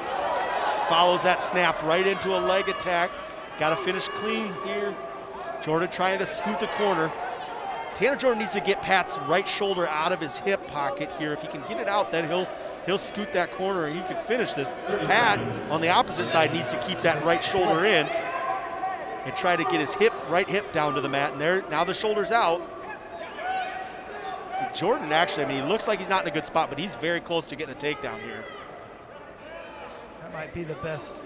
follows that snap right into a leg attack. Got to finish clean here. Jordan trying to scoot the corner. Tanner Jordan needs to get Pat's right shoulder out of his hip pocket here. If he can get it out, then he'll scoot that corner and he can finish this. Pat, on the opposite side, needs to keep that right shoulder in and try to get his right hip down to the mat. And there, now the shoulder's out. Jordan actually, he looks like he's not in a good spot, but he's very close to getting a takedown here. That might be the best.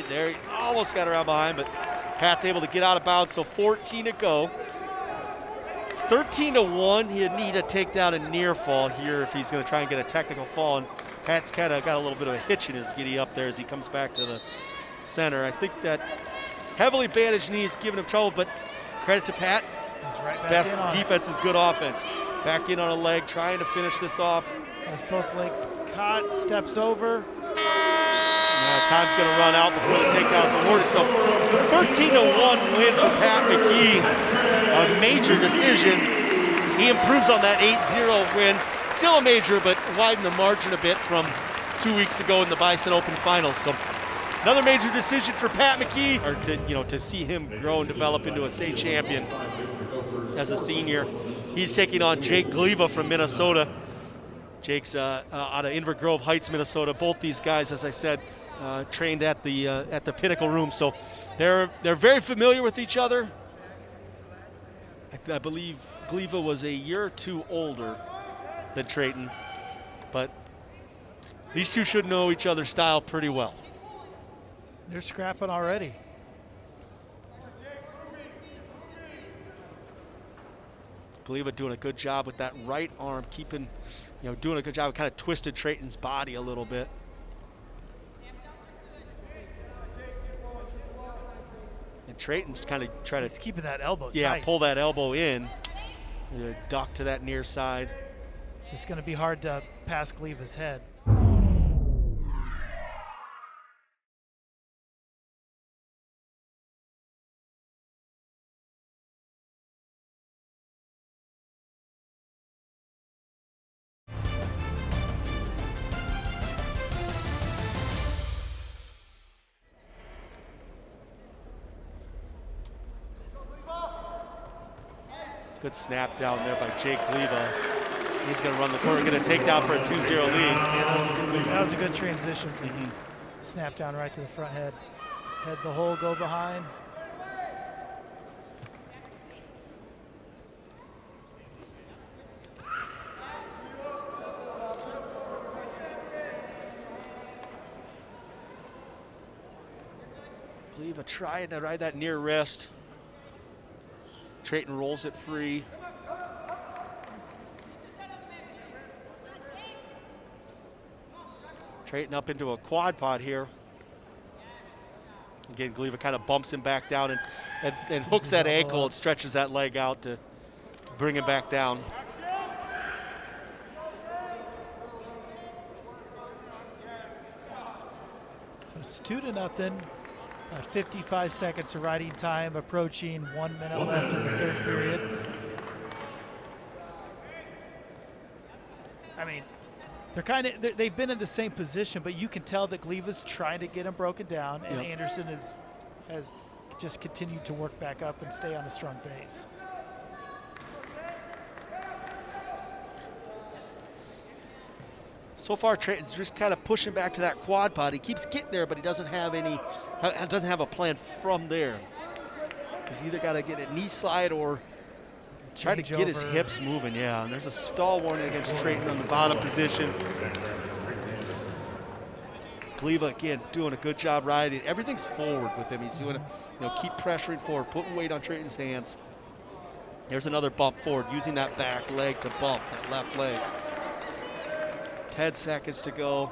There, he almost got around behind, but Pat's able to get out of bounds, so 14 to go. It's 13-1. He'd need a takedown and near fall here if he's gonna try and get a technical fall. And Pat's kind of got a little bit of a hitch in his giddy up there as he comes back to the center. I think that heavily bandaged knee is giving him trouble, but credit to Pat. He's right back Best in defense is good offense. Back in on a leg, trying to finish this off. Has both legs caught, steps over. Now time's gonna run out before the takedown's awarded. So 13-1 win for Pat McGee. A major decision. He improves on that 8-0 win. Still a major, but widened the margin a bit from 2 weeks ago in the Bison Open Finals. So another major decision for Pat McGee, or to see him grow and develop into a state champion as a senior. He's taking on Jake Gleva from Minnesota. Jake's out of Inver Grove Heights, Minnesota. Both these guys, as I said, trained at the Pinnacle Room, so they're very familiar with each other. I believe Gleva was a year or two older than Trayton, but these two should know each other's style pretty well. They're scrapping already. Gleva doing a good job with that right arm, doing a good job of kind of twisted Trayton's body a little bit. And Trayton's kind of trying to keeping that elbow tight. Yeah, pull that elbow in, duck to that near side. So it's going to be hard to pass Gleva's head. Good snap down there by Jake Gleva. He's going to run the corner, going to take down for a 2-0 lead. Yeah, that was a good transition from snap down right to the front head. Head the hole, go behind. Gleva trying to ride that near wrist. Trayton rolls it free. Trayton up into a quad pod here. Again, Gleva kind of bumps him back down and hooks that ankle and stretches that leg out to bring him back down. So it's 2-0. 55 seconds of riding time, approaching 1 minute left in the third period. I mean, they've been in the same position, but you can tell that Gleva's trying to get him broken down, and Anderson has just continued to work back up and stay on a strong base. So far, Trayton's just kind of pushing back to that quad pod. He keeps getting there, but he doesn't have a plan from there. He's either got to get a knee slide or try to get his hips moving. Yeah, and there's a stall warning against Trayton on the bottom position. Gleva again doing a good job riding. Everything's forward with him. He's doing, keep pressuring forward, putting weight on Trayton's hands. There's another bump forward, using that back leg to bump that left leg. 10 seconds to go.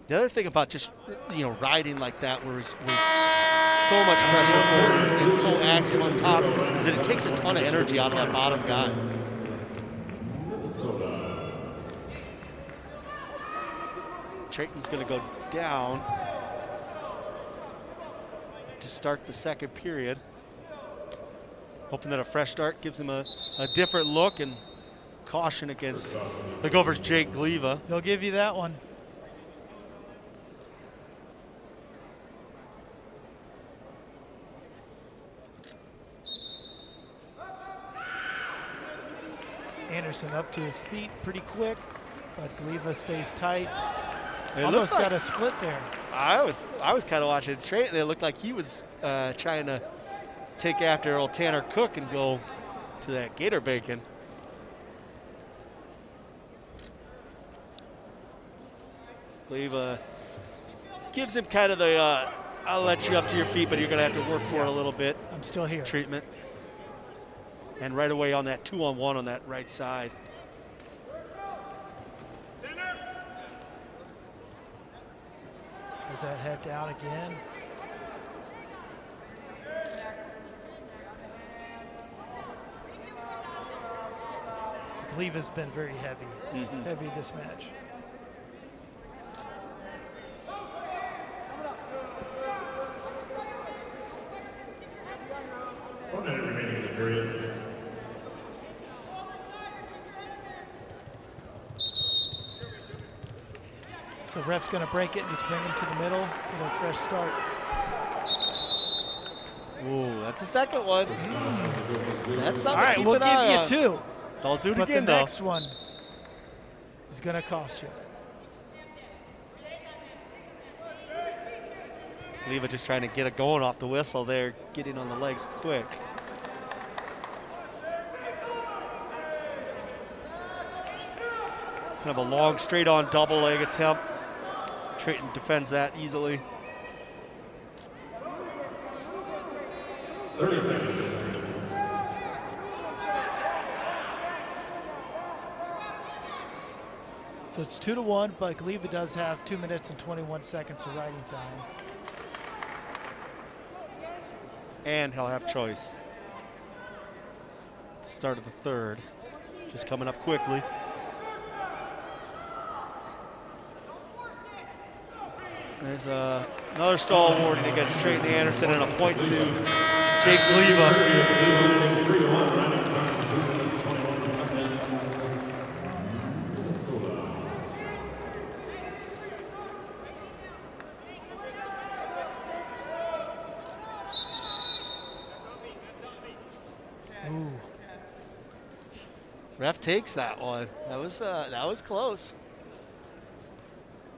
The other thing about just, riding like that where he's so much pressure forward and so active on top is that it takes a ton of energy out of that bottom guy. Trayton's going to go down to start the second period. Hoping that a fresh start gives him a different look, and caution against the Gophers' Jake Gleva. They'll give you that one. Anderson up to his feet pretty quick, but Gleva stays tight. Almost got a split there. I was kind of watching Trayton. It looked like he was trying to take after old Tanner Cook and go to that gator bacon. Gleva gives him kind of the I'll let you up to your feet, but you're going to have to work for it a little bit. I'm still here. Treatment. And right away on that 2-on-1 on that right side. As that head down again. Gleva's been very heavy, heavy this match. So ref's going to break it and just bring him to the middle. Get a fresh start. Ooh, that's the second one. That's something. All right, we'll give you two. Don't do it but again, the though. next one is going to cost you. Gleva just trying to get it going off the whistle there, getting on the legs quick. Kind of a long straight-on double leg attempt. Trayton defends that easily. 30 seconds. So it's 2-1, but Gleva does have 2 minutes and 21 seconds of riding time. And he'll have choice. Start of the third. Just coming up quickly. There's another stall warning against Trayton Anderson and a point to Jake Gleva. 3-1, running time, 2 minutes, 21 seconds. Ref takes that one. That was close.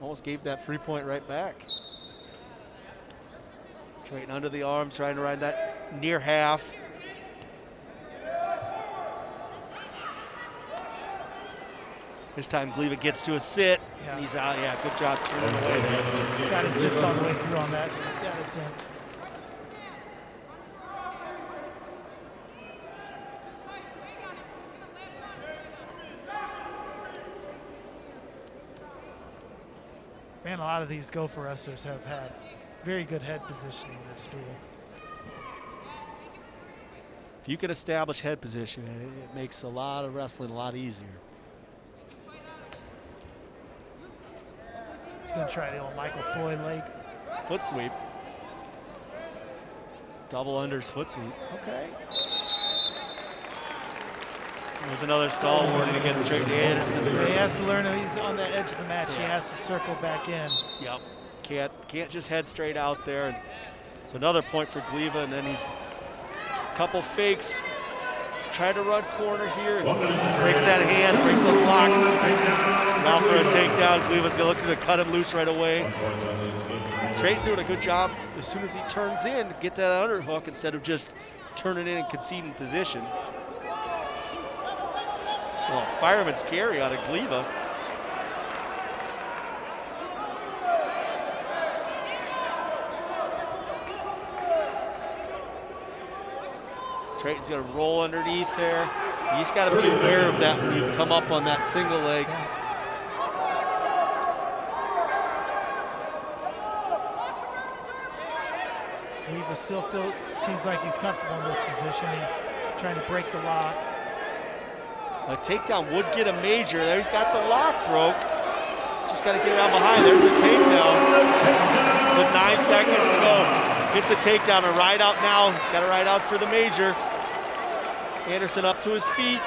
Almost gave that free point right back. Drayton under the arms, trying to ride that near half. This time Gleva gets to a sit, and he's out. Yeah, good job turning away there. Got his zips all the way through on that attempt. Man, a lot of these Gopher wrestlers have had very good head positioning in this duel. If you can establish head position, it makes a lot of wrestling a lot easier. He's going to try the old Michael Foy leg. Foot sweep. Double unders foot sweep. Okay. There's another stall warning against Drayton Anderson. Yeah, he has to learn that he's on the edge of the match. He has to circle back in. Yep. Can't just head straight out there. And it's another point for Gleva, and then he's a couple fakes. Try to run corner here. And breaks that hand, breaks those locks. Now for a takedown. Gleva's looking to cut him loose right away. Drayton doing a good job as soon as he turns in, get that underhook instead of just turning in and conceding position. Well, fireman's carry out of Gleva. Drayton's gonna roll underneath there. You just gotta be aware of that when you come up on that single leg. Gleva still seems like he's comfortable in this position. He's trying to break the lock. A takedown would get a major. There he's got the lock broke. Just got to get around behind. There's a takedown with 9 seconds to go. Gets a takedown, a ride out now. He's got to ride out for the major. Anderson up to his feet.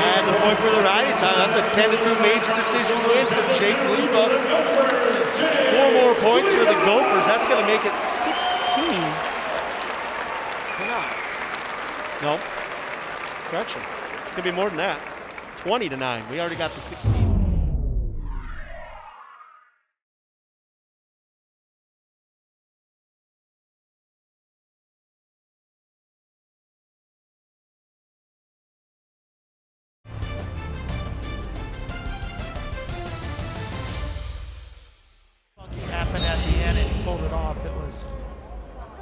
And the point for the riding time. That's a 10-2 major decision win for Jake Gleva. 4 more points for the Gophers. That's going to make it 16. Nope. Correction. It's going to be more than that. 20-9. We already got the 16. Funky happened at the end and he pulled it off. It was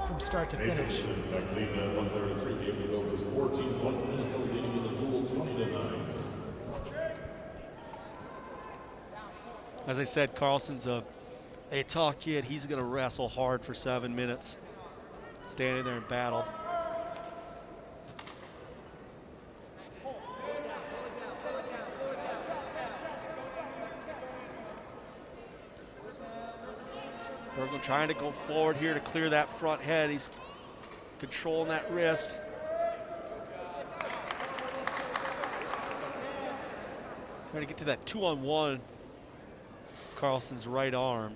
from start to finish. As I said, Carlson's a tall kid. He's going to wrestle hard for 7 minutes, standing there and battle. Berglund trying to go forward here to clear that front head. He's controlling that wrist. Trying to get to that 2-on-1. Carlson's right arm.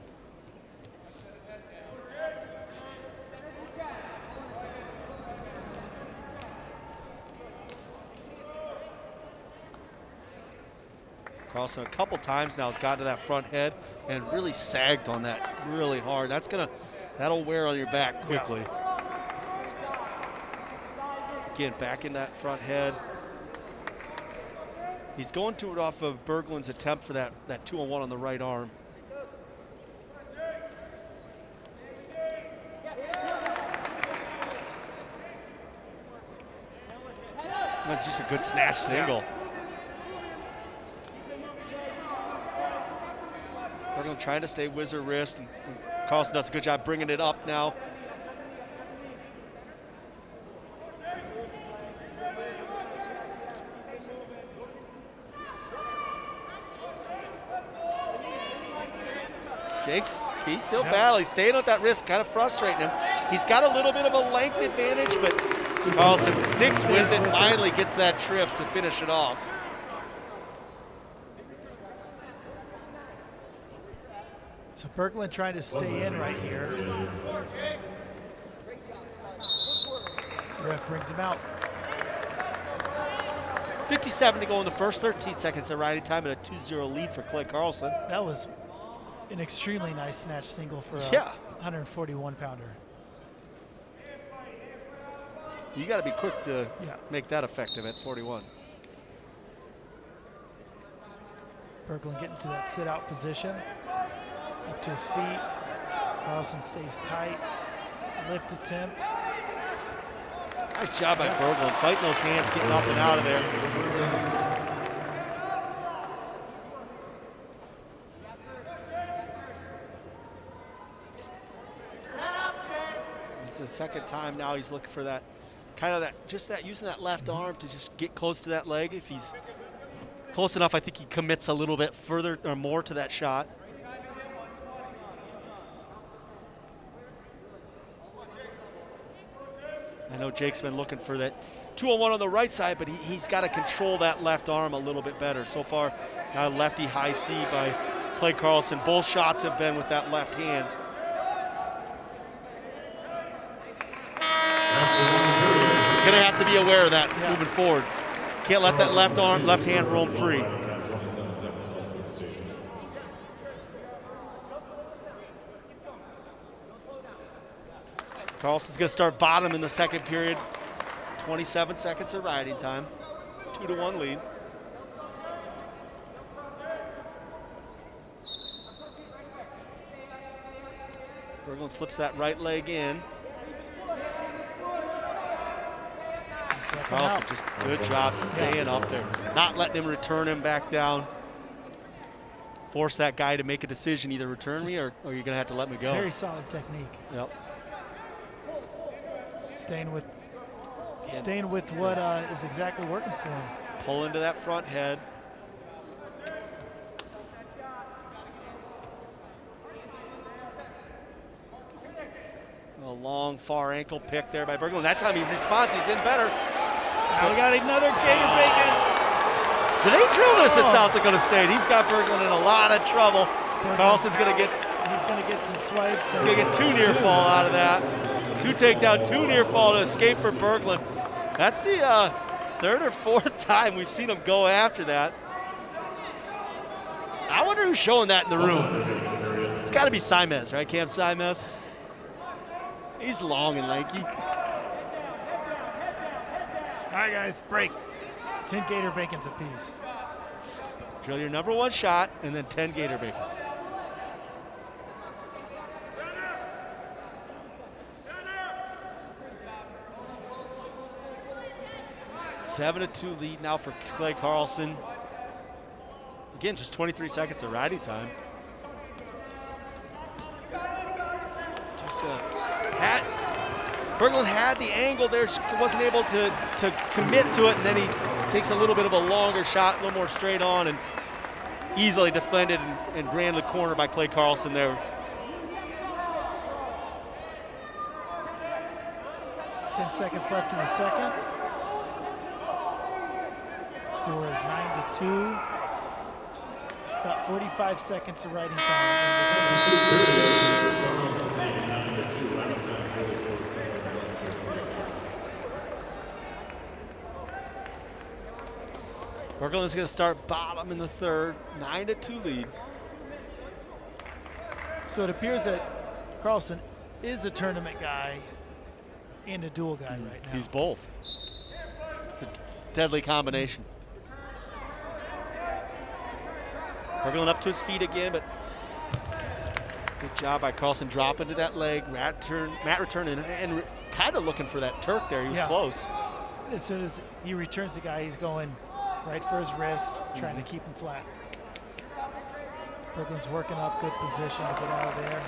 Carlson a couple times now has gotten to that front head and really sagged on that really hard. That'll wear on your back quickly. Again, back in that front head. He's going to it off of Berglund's attempt for that 2-on-1 on the right arm. That's just a good snatch single. Berglund trying to stay whizzer wrist, and Carlson does a good job bringing it up now. He's still battling. He's staying with that wrist, kind of frustrating him. He's got a little bit of a length advantage, but Carlson sticks with it, finally gets that trip to finish it off. So Berglund trying to stay in right here. Ref brings him out. 57 to go in the first, 13 seconds of riding time, and a 2-0 lead for Clay Carlson. That was an extremely nice snatch single for a 141-pounder. You got to be quick to make that effective at 41. Berglund getting to that sit-out position. Up to his feet. Carlson stays tight. Lift attempt. Nice job by Berglund, fighting those hands, getting up and out of there. It's the second time now he's looking for that, using that left arm to just get close to that leg. If he's close enough, I think he commits a little bit further or more to that shot. I know Jake's been looking for that 2-on-1 on the right side, but he's got to control that left arm a little bit better. So far, now lefty high C by Clay Carlson. Both shots have been with that left hand. Gonna have to be aware of that moving forward. Can't let that left hand roam free. Carlson's going to start bottom in the second period. 27 seconds of riding time. 2-1 lead. Berglund slips that right leg in. Carlson, just good job staying up there. Not letting him return him back down. Force that guy to make a decision, either return me or you're going to have to let me go. Very solid technique. Yep. Staying with what is exactly working for him. Pull into that front head. A long far ankle pick there by Berglund. That time he responds, he's in better. Now we got another Gator Bacon. They drill this at South Dakota State. He's got Berglund in a lot of trouble. Carlson's gonna get. He's gonna get some swipes. He's gonna get 2 near fall out of that. 2 takedown, 2 near fall to escape for Berglund. That's the 3rd or 4th time we've seen him go after that. I wonder who's showing that in the room. It's got to be Simez, right? Cam Simez. He's long and lanky. All right, guys, break. 10 Gator Bacons apiece. Drill your number 1 shot and then 10 Gator Bacons. Seven to 2 lead now for Clay Carlson. Again, just 23 seconds of riding time. Just Berglund had the angle there, wasn't able to commit to it, and then he takes a little bit of a longer shot, a little more straight on, and easily defended and ran the corner by Clay Carlson there. 10 seconds left in the second. Score is 9-2. About 45 seconds of riding time. Berglund is going to start bottom in the 3rd, 9-2 lead. So it appears that Carlson is a tournament guy and a dual guy right now. He's both. It's a deadly combination. Berglund up to his feet again, but good job by Carlson dropping to that leg. Matt return and kind of looking for that Turk there. He was close. As soon as he returns the guy, he's going right for his wrist, trying to keep him flat. Berglund's working up, good position to get out of there.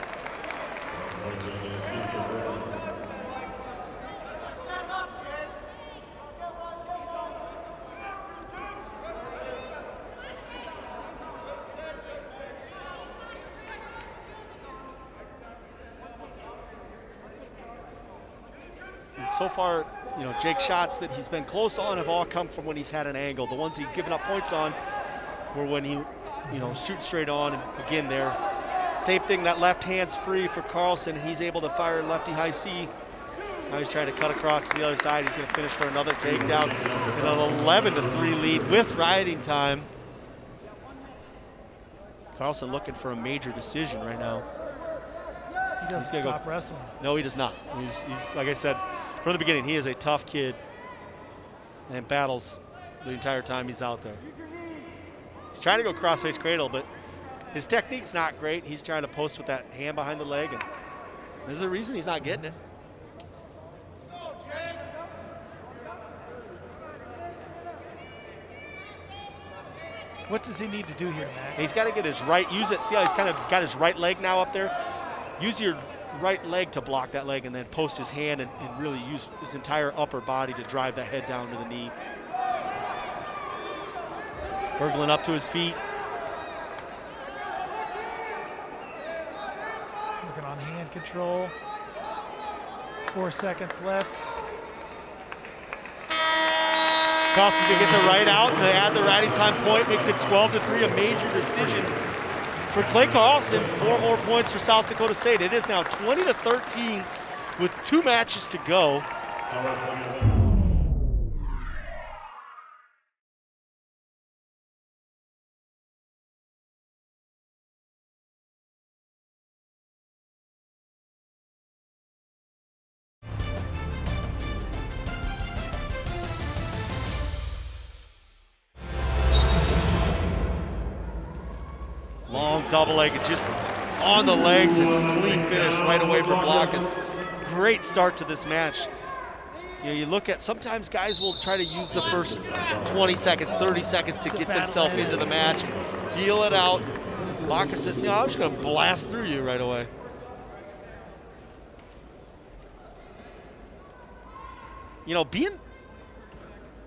So far, you know, Jake's shots that he's been close on have all come from when he's had an angle. The ones he's given up points on were when he, you know, shoots straight on. And again, there, same thing, that left hand's free for Carlson, and he's able to fire lefty high C Now he's trying to cut across to the other side. He's going to finish for another takedown and an 11-3 lead with riding time. Carlson looking for a major decision right now. He doesn't stop wrestling. No, he does not. He's like I said from the beginning, he is a tough kid and battles the entire time he's out there. He's trying to go crossface cradle, but his technique's not great. He's trying to post with that hand behind the leg, and there's a reason he's not getting it. What does he need to do here, Matt? He's got to get his right, use it. See how he's kind of got his right leg now up there? Use your right leg to block that leg and then post his hand and really use his entire upper body to drive that head down to the knee. Berglund up to his feet. Working on hand control. 4 seconds left. Carlson's gonna get the right out to add the riding time point, makes it 12-3, a major decision for Clay Carlson. 4 more points for South Dakota State. It is now 20-13 with 2 matches to go. Long double leg, just on the legs and clean finish right away from Blockus. Great start to this match. You know, you look at, sometimes guys will try to use the first 20 seconds, 30 seconds to get themselves into the match, feel it out. Blockus says, you know, I'm just gonna blast through you right away. You know, being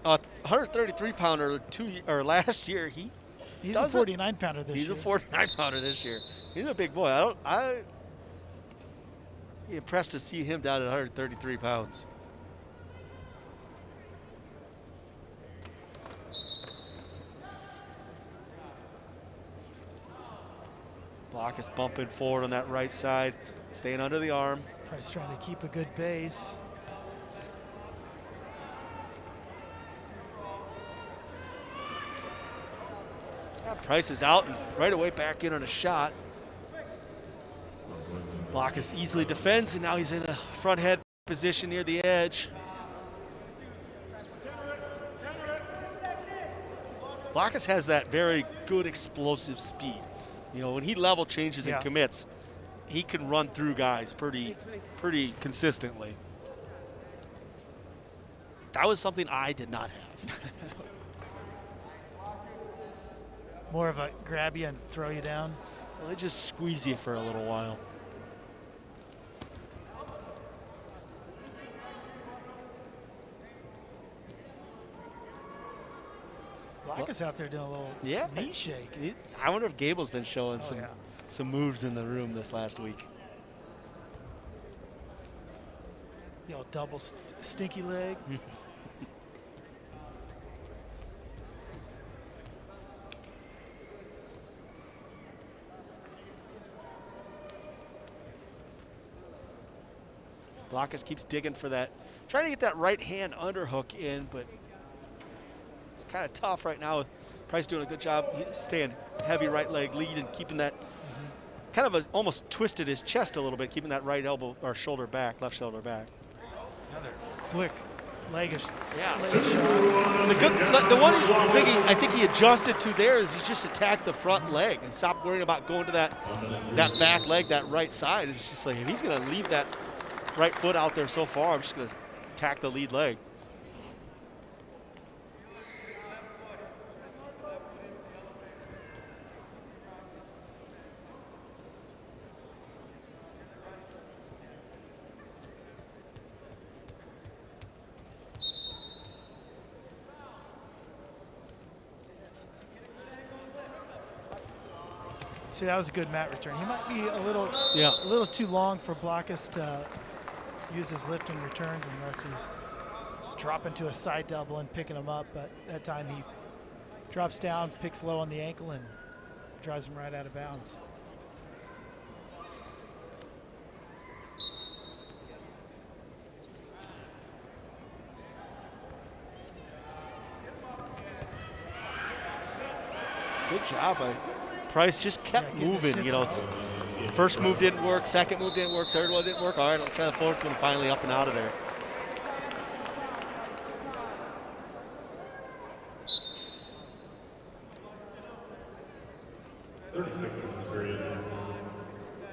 a 133-pounder last year, he's a 49-pounder this year. He's a 49-pounder this year. He's a big boy. I'm impressed to see him down at 133 pounds. Block is bumping forward on that right side, staying under the arm. Price trying to keep a good base. Price is out and right away back in on a shot. Blockus easily defends, and now he's in a front head position near the edge. Blockus has that very good explosive speed. You know, when he level changes and commits, he can run through guys pretty consistently. That was something I did not have. More of a grab you and throw you down? Well, they just squeeze you for a little while. Blockus out there doing a little knee shake. I wonder if Gable's been showing some moves in the room this last week. The old double stinky leg. Blockus keeps digging for that, trying to get that right hand underhook in, but it's kind of tough right now with Price doing a good job. He's staying heavy right leg lead and keeping that kind of almost twisted his chest a little bit, keeping that right elbow or shoulder back, left shoulder back. Another quick leg shot. The one thing I think he adjusted to there is he's just attacked the front leg and stopped worrying about going to that back leg, that right side. It's just like, if he's gonna leave that right foot out there so far, I'm just gonna attack the lead leg. See, that was a good mat return. He might be a little too long for Blockus to use his lift and returns unless he's just dropping to a side double and picking him up. But that time he drops down, picks low on the ankle, and drives him right out of bounds. Good job by Price. Just kept moving. You know, first move didn't work, second move didn't work, third one didn't work. All right, I'll try the fourth one, finally up and out of there.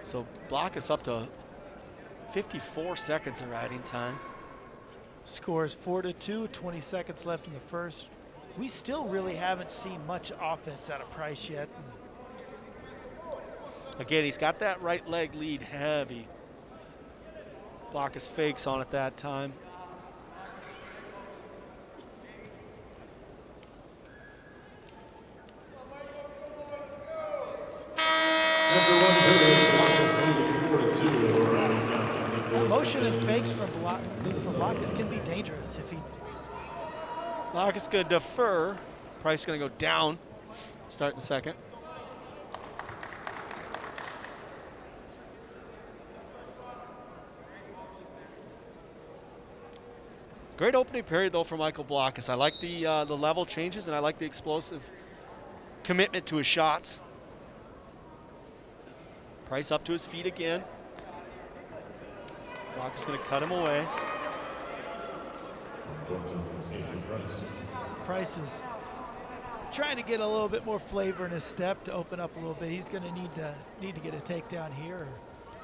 So block us up to 54 seconds of riding time. Score is 4-2, 20 seconds left in the first. We still really haven't seen much offense out of Price yet. Again, he's got that right leg lead heavy. Block his fakes on at that time. Motion and fakes from Blockus can be dangerous if he. Blockus going to defer. Price going to go down. Start in the second. Great opening period though for Michael Blockus. I like the level changes and I like the explosive commitment to his shots. Price up to his feet again. Blockus going to cut him away. Price is trying to get a little bit more flavor in his step to open up a little bit. He's going to need to get a takedown here or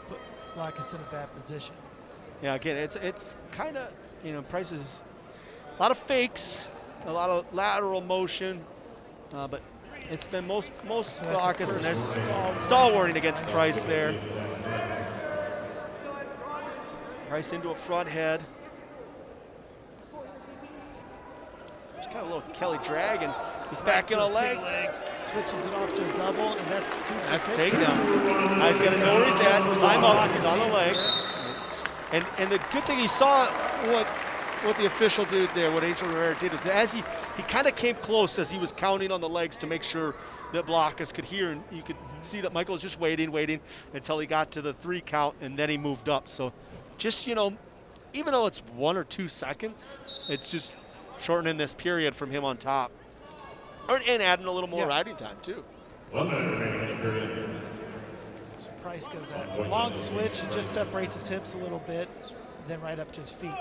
put Blockus in a bad position. Yeah, again, it's kind of, you know, Price is a lot of fakes, a lot of lateral motion, but it's been most Blockus, and there's stall warning against Price there. Price into a front head. Just kind of a little Kelly drag, and he's back in a leg. Switches it off to a double, and that's two. That's takedown. Now he's got to know where he's at, climb up because he's on the legs. And the good thing, he saw what the official did there, what Angel Rivera did, is as he kind of came close as he was counting on the legs to make sure that Blockus could hear, and you could see that Michael was just waiting until he got to the 3 count, and then he moved up. So just, you know, even though it's 1 or 2 seconds, it's just shortening this period from him on top. And adding a little more riding time, too. 1 minute remaining in the period. So Price goes that long switch, it just separates his hips a little bit, then right up to his feet.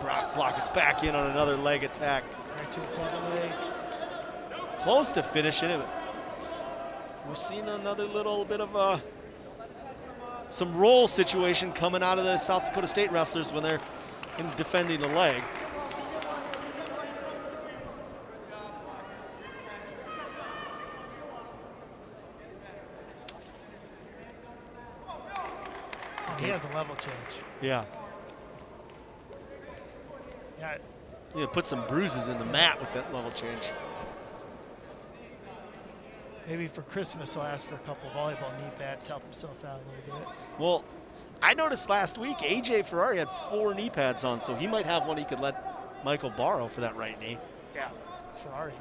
Blockus back in on another leg attack. Right to a double leg. Close to finishing it. We're seeing another little bit of some roll situation coming out of the South Dakota State wrestlers when they're defending a leg. He has a level change. Yeah. Yeah, put some bruises in the mat with that level change. Maybe for Christmas he'll ask for a couple of volleyball knee pads, help himself out a little bit. Well, I noticed last week AJ Ferrari had 4 knee pads on, so he might have one he could let Michael borrow for that right knee. Yeah, Ferrari.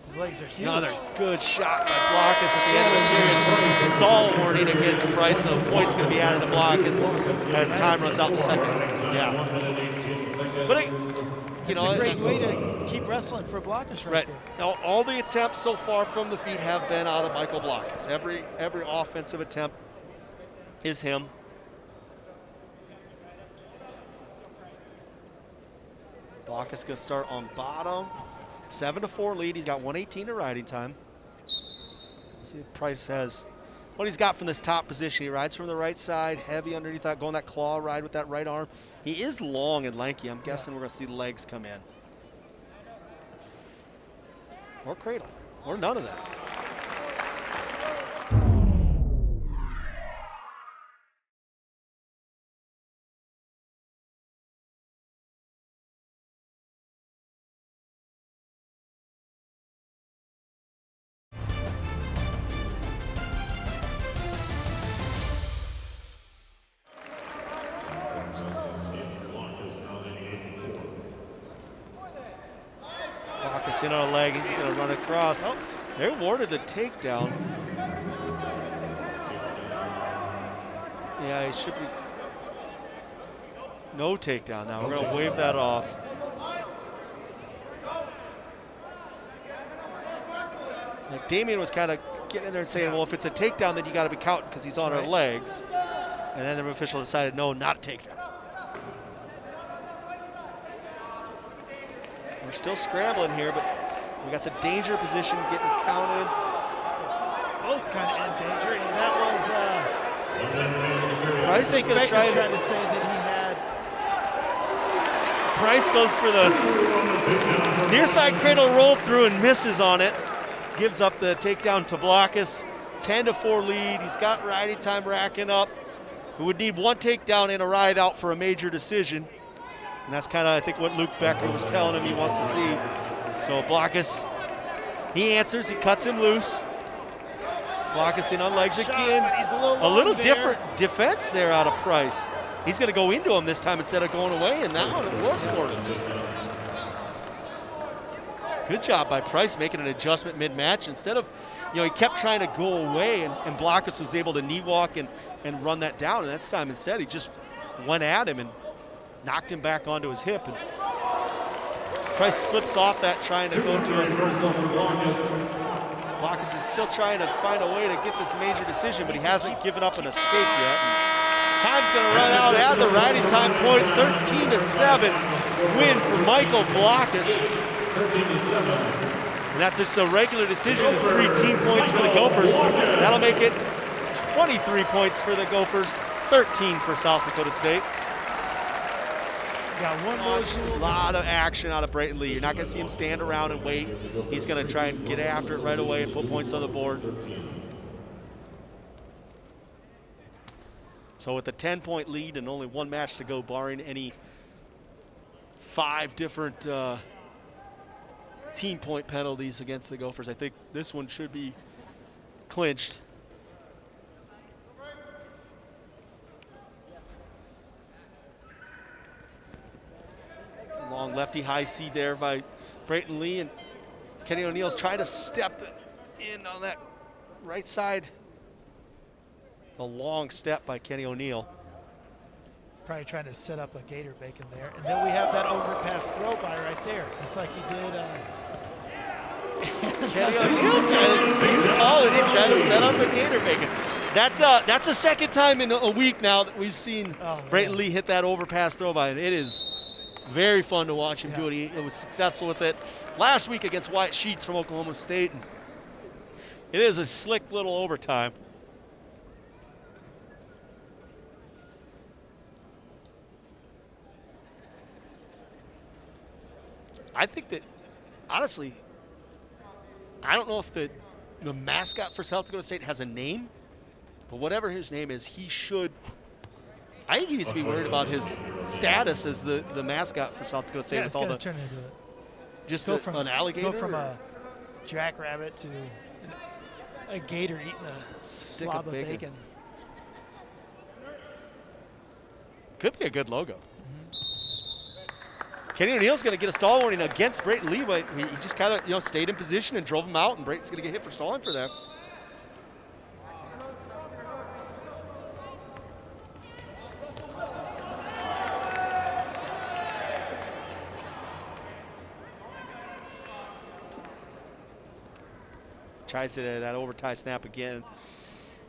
His legs are huge. Another good shot by Blockus at the end of the period. Stall warning against Price, so point's going to be added to Blockus as time runs out in the second. Yeah. But you know, it's a great way to keep wrestling for Blockus right there. All the attempts so far from the feet have been out of Michael Blockus. Every offensive attempt is him. Blockus going to start on bottom. 7-4 lead. He's got 118 to riding time. See if Price has what he's got from this top position. He rides from the right side, heavy underneath that, going that claw ride with that right arm. He is long and lanky. I'm guessing we're going to see the legs come in. Or cradle, or none of that. Blockus in on a leg, he's going to run across. Oh, they awarded the takedown. Yeah, he should be. No takedown now. We're going to wave that off. Like Damien was kind of getting in there and saying, well, if it's a takedown, then you got to be counting because he's on our legs. And then the official decided, no, not a takedown. We're still scrambling here, but we got the danger position getting counted. Both kind of in danger, and that was Price is going to try to say that he had. Price goes for the near side cradle roll through and misses on it. Gives up the takedown to Blockus. 10-4 lead. He's got riding time racking up. We would need one takedown and a ride out for a major decision. And that's kind of, I think, what Luke Becker was telling him he wants to see. So Blockus, he answers, he cuts him loose. Blockus in on legs again. A little different defense there out of Price. He's going to go into him this time instead of going away, and that one worked for him. Good job by Price making an adjustment mid-match. Instead of, he kept trying to go away, and Blockus was able to knee walk and run that down. And that time instead, he just went at him and knocked him back onto his hip. And Price slips off that trying to go to him. Blockus is still trying to find a way to get this major decision, but he hasn't given up an escape yet. Time's going to run out at the riding time point. 13-7 win for Michael Blockus. And that's just a regular decision, 3 team points for the Gophers. That'll make it 23 points for the Gophers, 13 for South Dakota State. Got one motion. A lot of action out of Brayton Lee. You're not going to see him stand around and wait. He's going to try and get after it right away and put points on the board. So with a 10-point lead and only one match to go, barring any 5 different team point penalties against the Gophers, I think this one should be clinched. Long lefty high C there by Brayton Lee, and Kenny O'Neill's trying to step in on that right side. A long step by Kenny O'Neill. Probably trying to set up a gator bacon there. And then we have that overpass throw by right there, just like he did. Kenny O'Neill trying to set up a gator bacon. That's the second time in a week now that we've seen Brayton Lee hit that overpass throw by, and it is very fun to watch him do it. He was successful with it last week against Wyatt Sheets from Oklahoma State. And it is a slick little overtime. I think that, honestly, I don't know if the mascot for South Dakota State has a name, but whatever his name is, he should, I think he needs to be worried about his status as the mascot for South Dakota State. Yeah, with all the turn into it. Just from an alligator? Go from a jackrabbit to a gator eating a slob of bacon. Could be a good logo. Kenny O'Neill's going to get a stall warning against Brayton Lee, but he just kind of stayed in position and drove him out, and Brayton's going to get hit for stalling for that. Tries to that overtie snap again.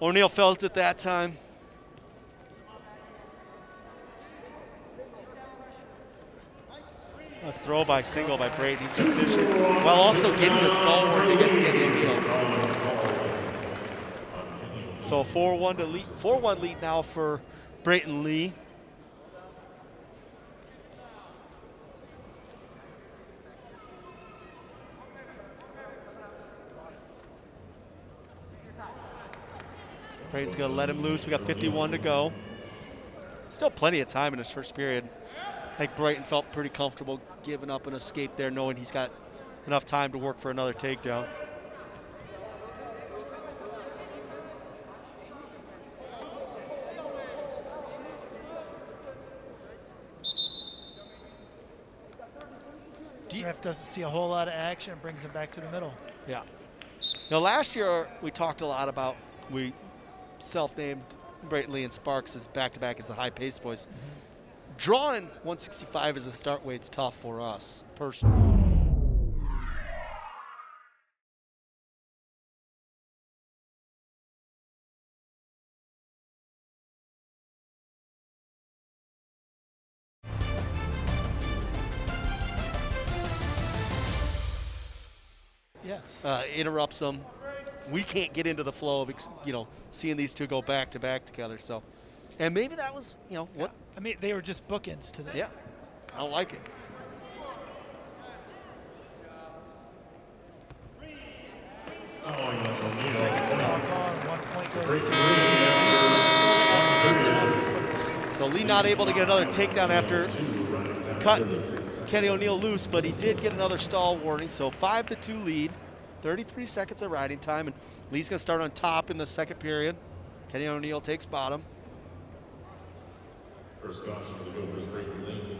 O'Neill felt it that time. A throw by single by Brayton. He's efficient, while also getting a stall warning against Kenny O'Neill. So a 4-1 lead now for Brayton Lee. Brayton's going to let him loose. We got 51 to go. Still plenty of time in this first period. I think Brayton felt pretty comfortable giving up an escape there, knowing he's got enough time to work for another takedown. Ref doesn't see a whole lot of action and brings him back to the middle. Yeah. Now, last year we talked a lot about, we self-named Brayton Lee and Sparks as back-to-back as the high-pace boys. Drawing 165 as a start weight's tough for us personally. Yes. interrupts them. We can't get into the flow of, seeing these two go back to back together. So, and maybe that was, what? I mean, they were just bookends today. Yeah, I don't like it. So it's a second stall call, and 1 point goes to So Lee not able to get another takedown after cutting Kenny O'Neill loose, but he did get another stall warning. So 5-2 lead, 33 seconds of riding time, and Lee's gonna start on top in the second period. Kenny O'Neill takes bottom. First caution for the Gophers, Brayton Lee.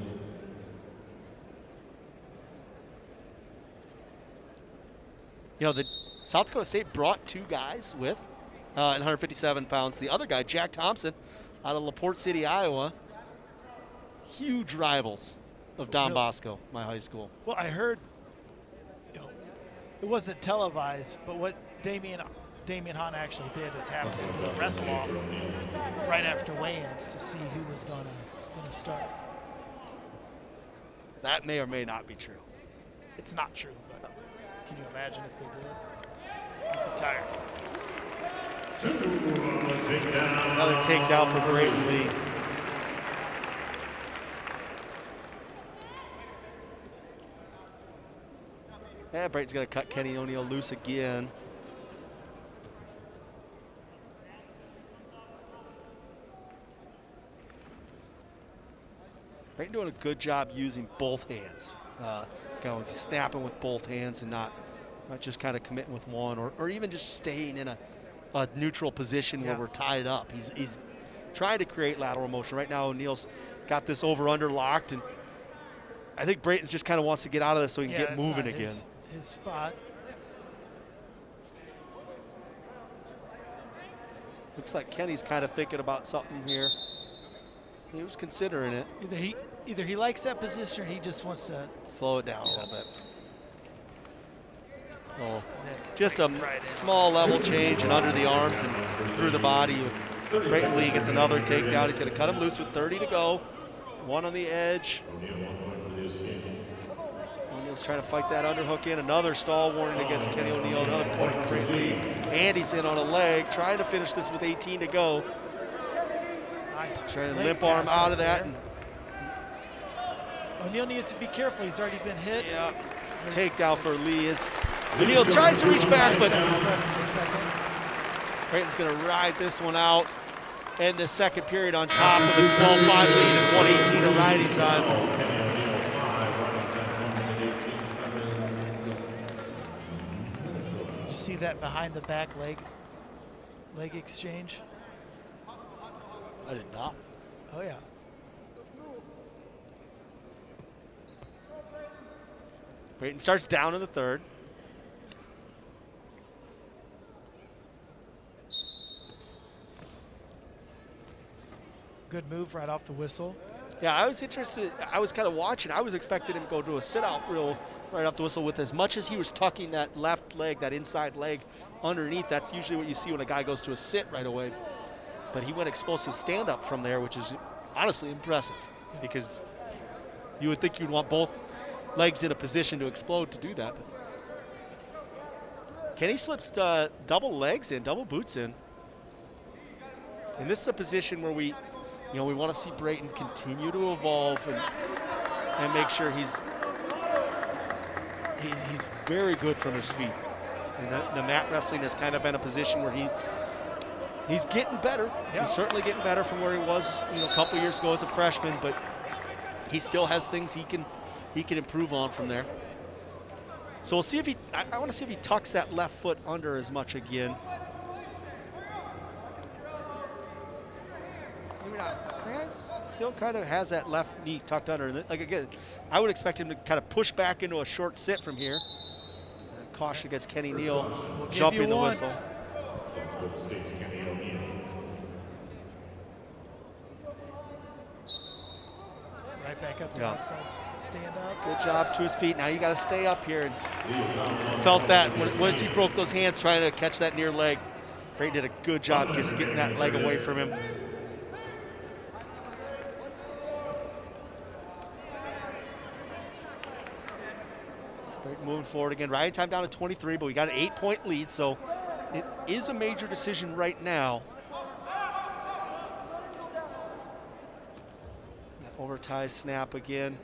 The South Dakota State brought two guys with in 157 pounds. The other guy, Jack Thompson, out of LaPorte City, Iowa. Huge rivals of Don Bosco, my high school. Well, I heard, it wasn't televised, but what Damian Hahn actually did is have them wrestle off right after weigh-ins to see who was gonna start. That may or may not be true. It's not true, but can you imagine if they did? I'd be tired. Another takedown for Brayton Lee. Yeah, Brayton's gonna cut Kenny O'Neill loose again. Brayton doing a good job using both hands. Going snapping with both hands and not just kind of committing with one, or even just staying in a neutral position where we're tied up. He's trying to create lateral motion. Right now, O'Neill's got this over-under locked, and I think Brayton's just kind of wants to get out of this so he can get moving again. His spot. Looks like Kenny's kind of thinking about something here. He was considering it. Either he likes that position or he just wants to slow it down a little bit. Oh, just a small level change and under the arms and through the body. Brayton Lee gets another takedown. He's going to cut him loose with 30 to go. One on the edge. O'Neill's trying to fight that underhook in. Another stall warning against Kenny O'Neill. Another point for Brayton Lee. And he's in on a leg, trying to finish this with 18 to go. Nice. Trying to limp arm out of that. O'Neill needs to be careful. He's already been hit. Yeah. Takedown for Lee is O'Neill tries to reach back, but Brayton's going to ride this one out. End the second period on top of the 12-5 lead and 118 of riding time. Did you see that behind the back leg exchange? I did not. Oh, yeah. Brayton starts down in the third. Good move right off the whistle. Yeah, I was interested. I was kind of watching. I was expecting him to go to a sit-out right off the whistle with as much as he was tucking that left leg, that inside leg underneath. That's usually what you see when a guy goes to a sit right away. But he went explosive stand-up from there, which is honestly impressive because you would think you'd want both legs in a position to explode to do that. Kenny slips double legs in, double boots in. And this is a position where we want to see Brayton continue to evolve and make sure he's very good from his feet. And the mat wrestling has kind of been a position where he's getting better. Yeah. He's certainly getting better from where he was, a couple years ago as a freshman, but he still has things he can improve on from there. So we'll see if I want to see if he tucks that left foot under as much again. Maybe not. Yeah, still kind of has that left knee tucked under. And like again, I would expect him to kind of push back into a short sit from here. Caution against Kenny O'Neill, jumping the whistle. Right back up the outside. Stand up. Good job to his feet. Now you got to stay up here. And felt that once he broke those hands trying to catch that near leg. Brayton did a good job just getting that leg away from him. Brayton moving forward again. Riding time down to 23, but we got an 8-point lead, so it is a major decision right now. That overtie snap again.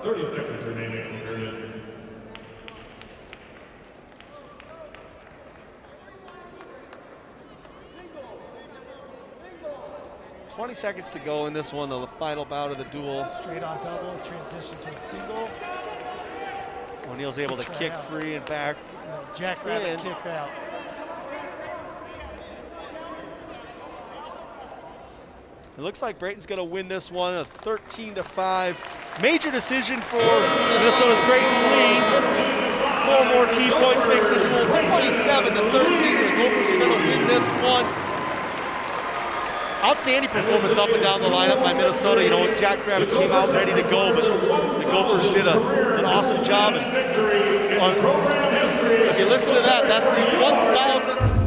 30 seconds remaining in the period. $20 seconds to go in this one, the final bout of the duel. Straight on double, transition to a single. O'Neal's able to kick free and back. Jackrabbit kick out. It looks like Brayton's going to win this one, a 13-5. Major decision for Minnesota's Brayton lead. 4 more team points makes the duel 27-13. The Gophers are going to win this one. Outstanding performance up and down the lineup by Minnesota. You know, Jackrabbits came out ready to go, but the Gophers did an awesome job. And if you listen to that, that's the 1,000th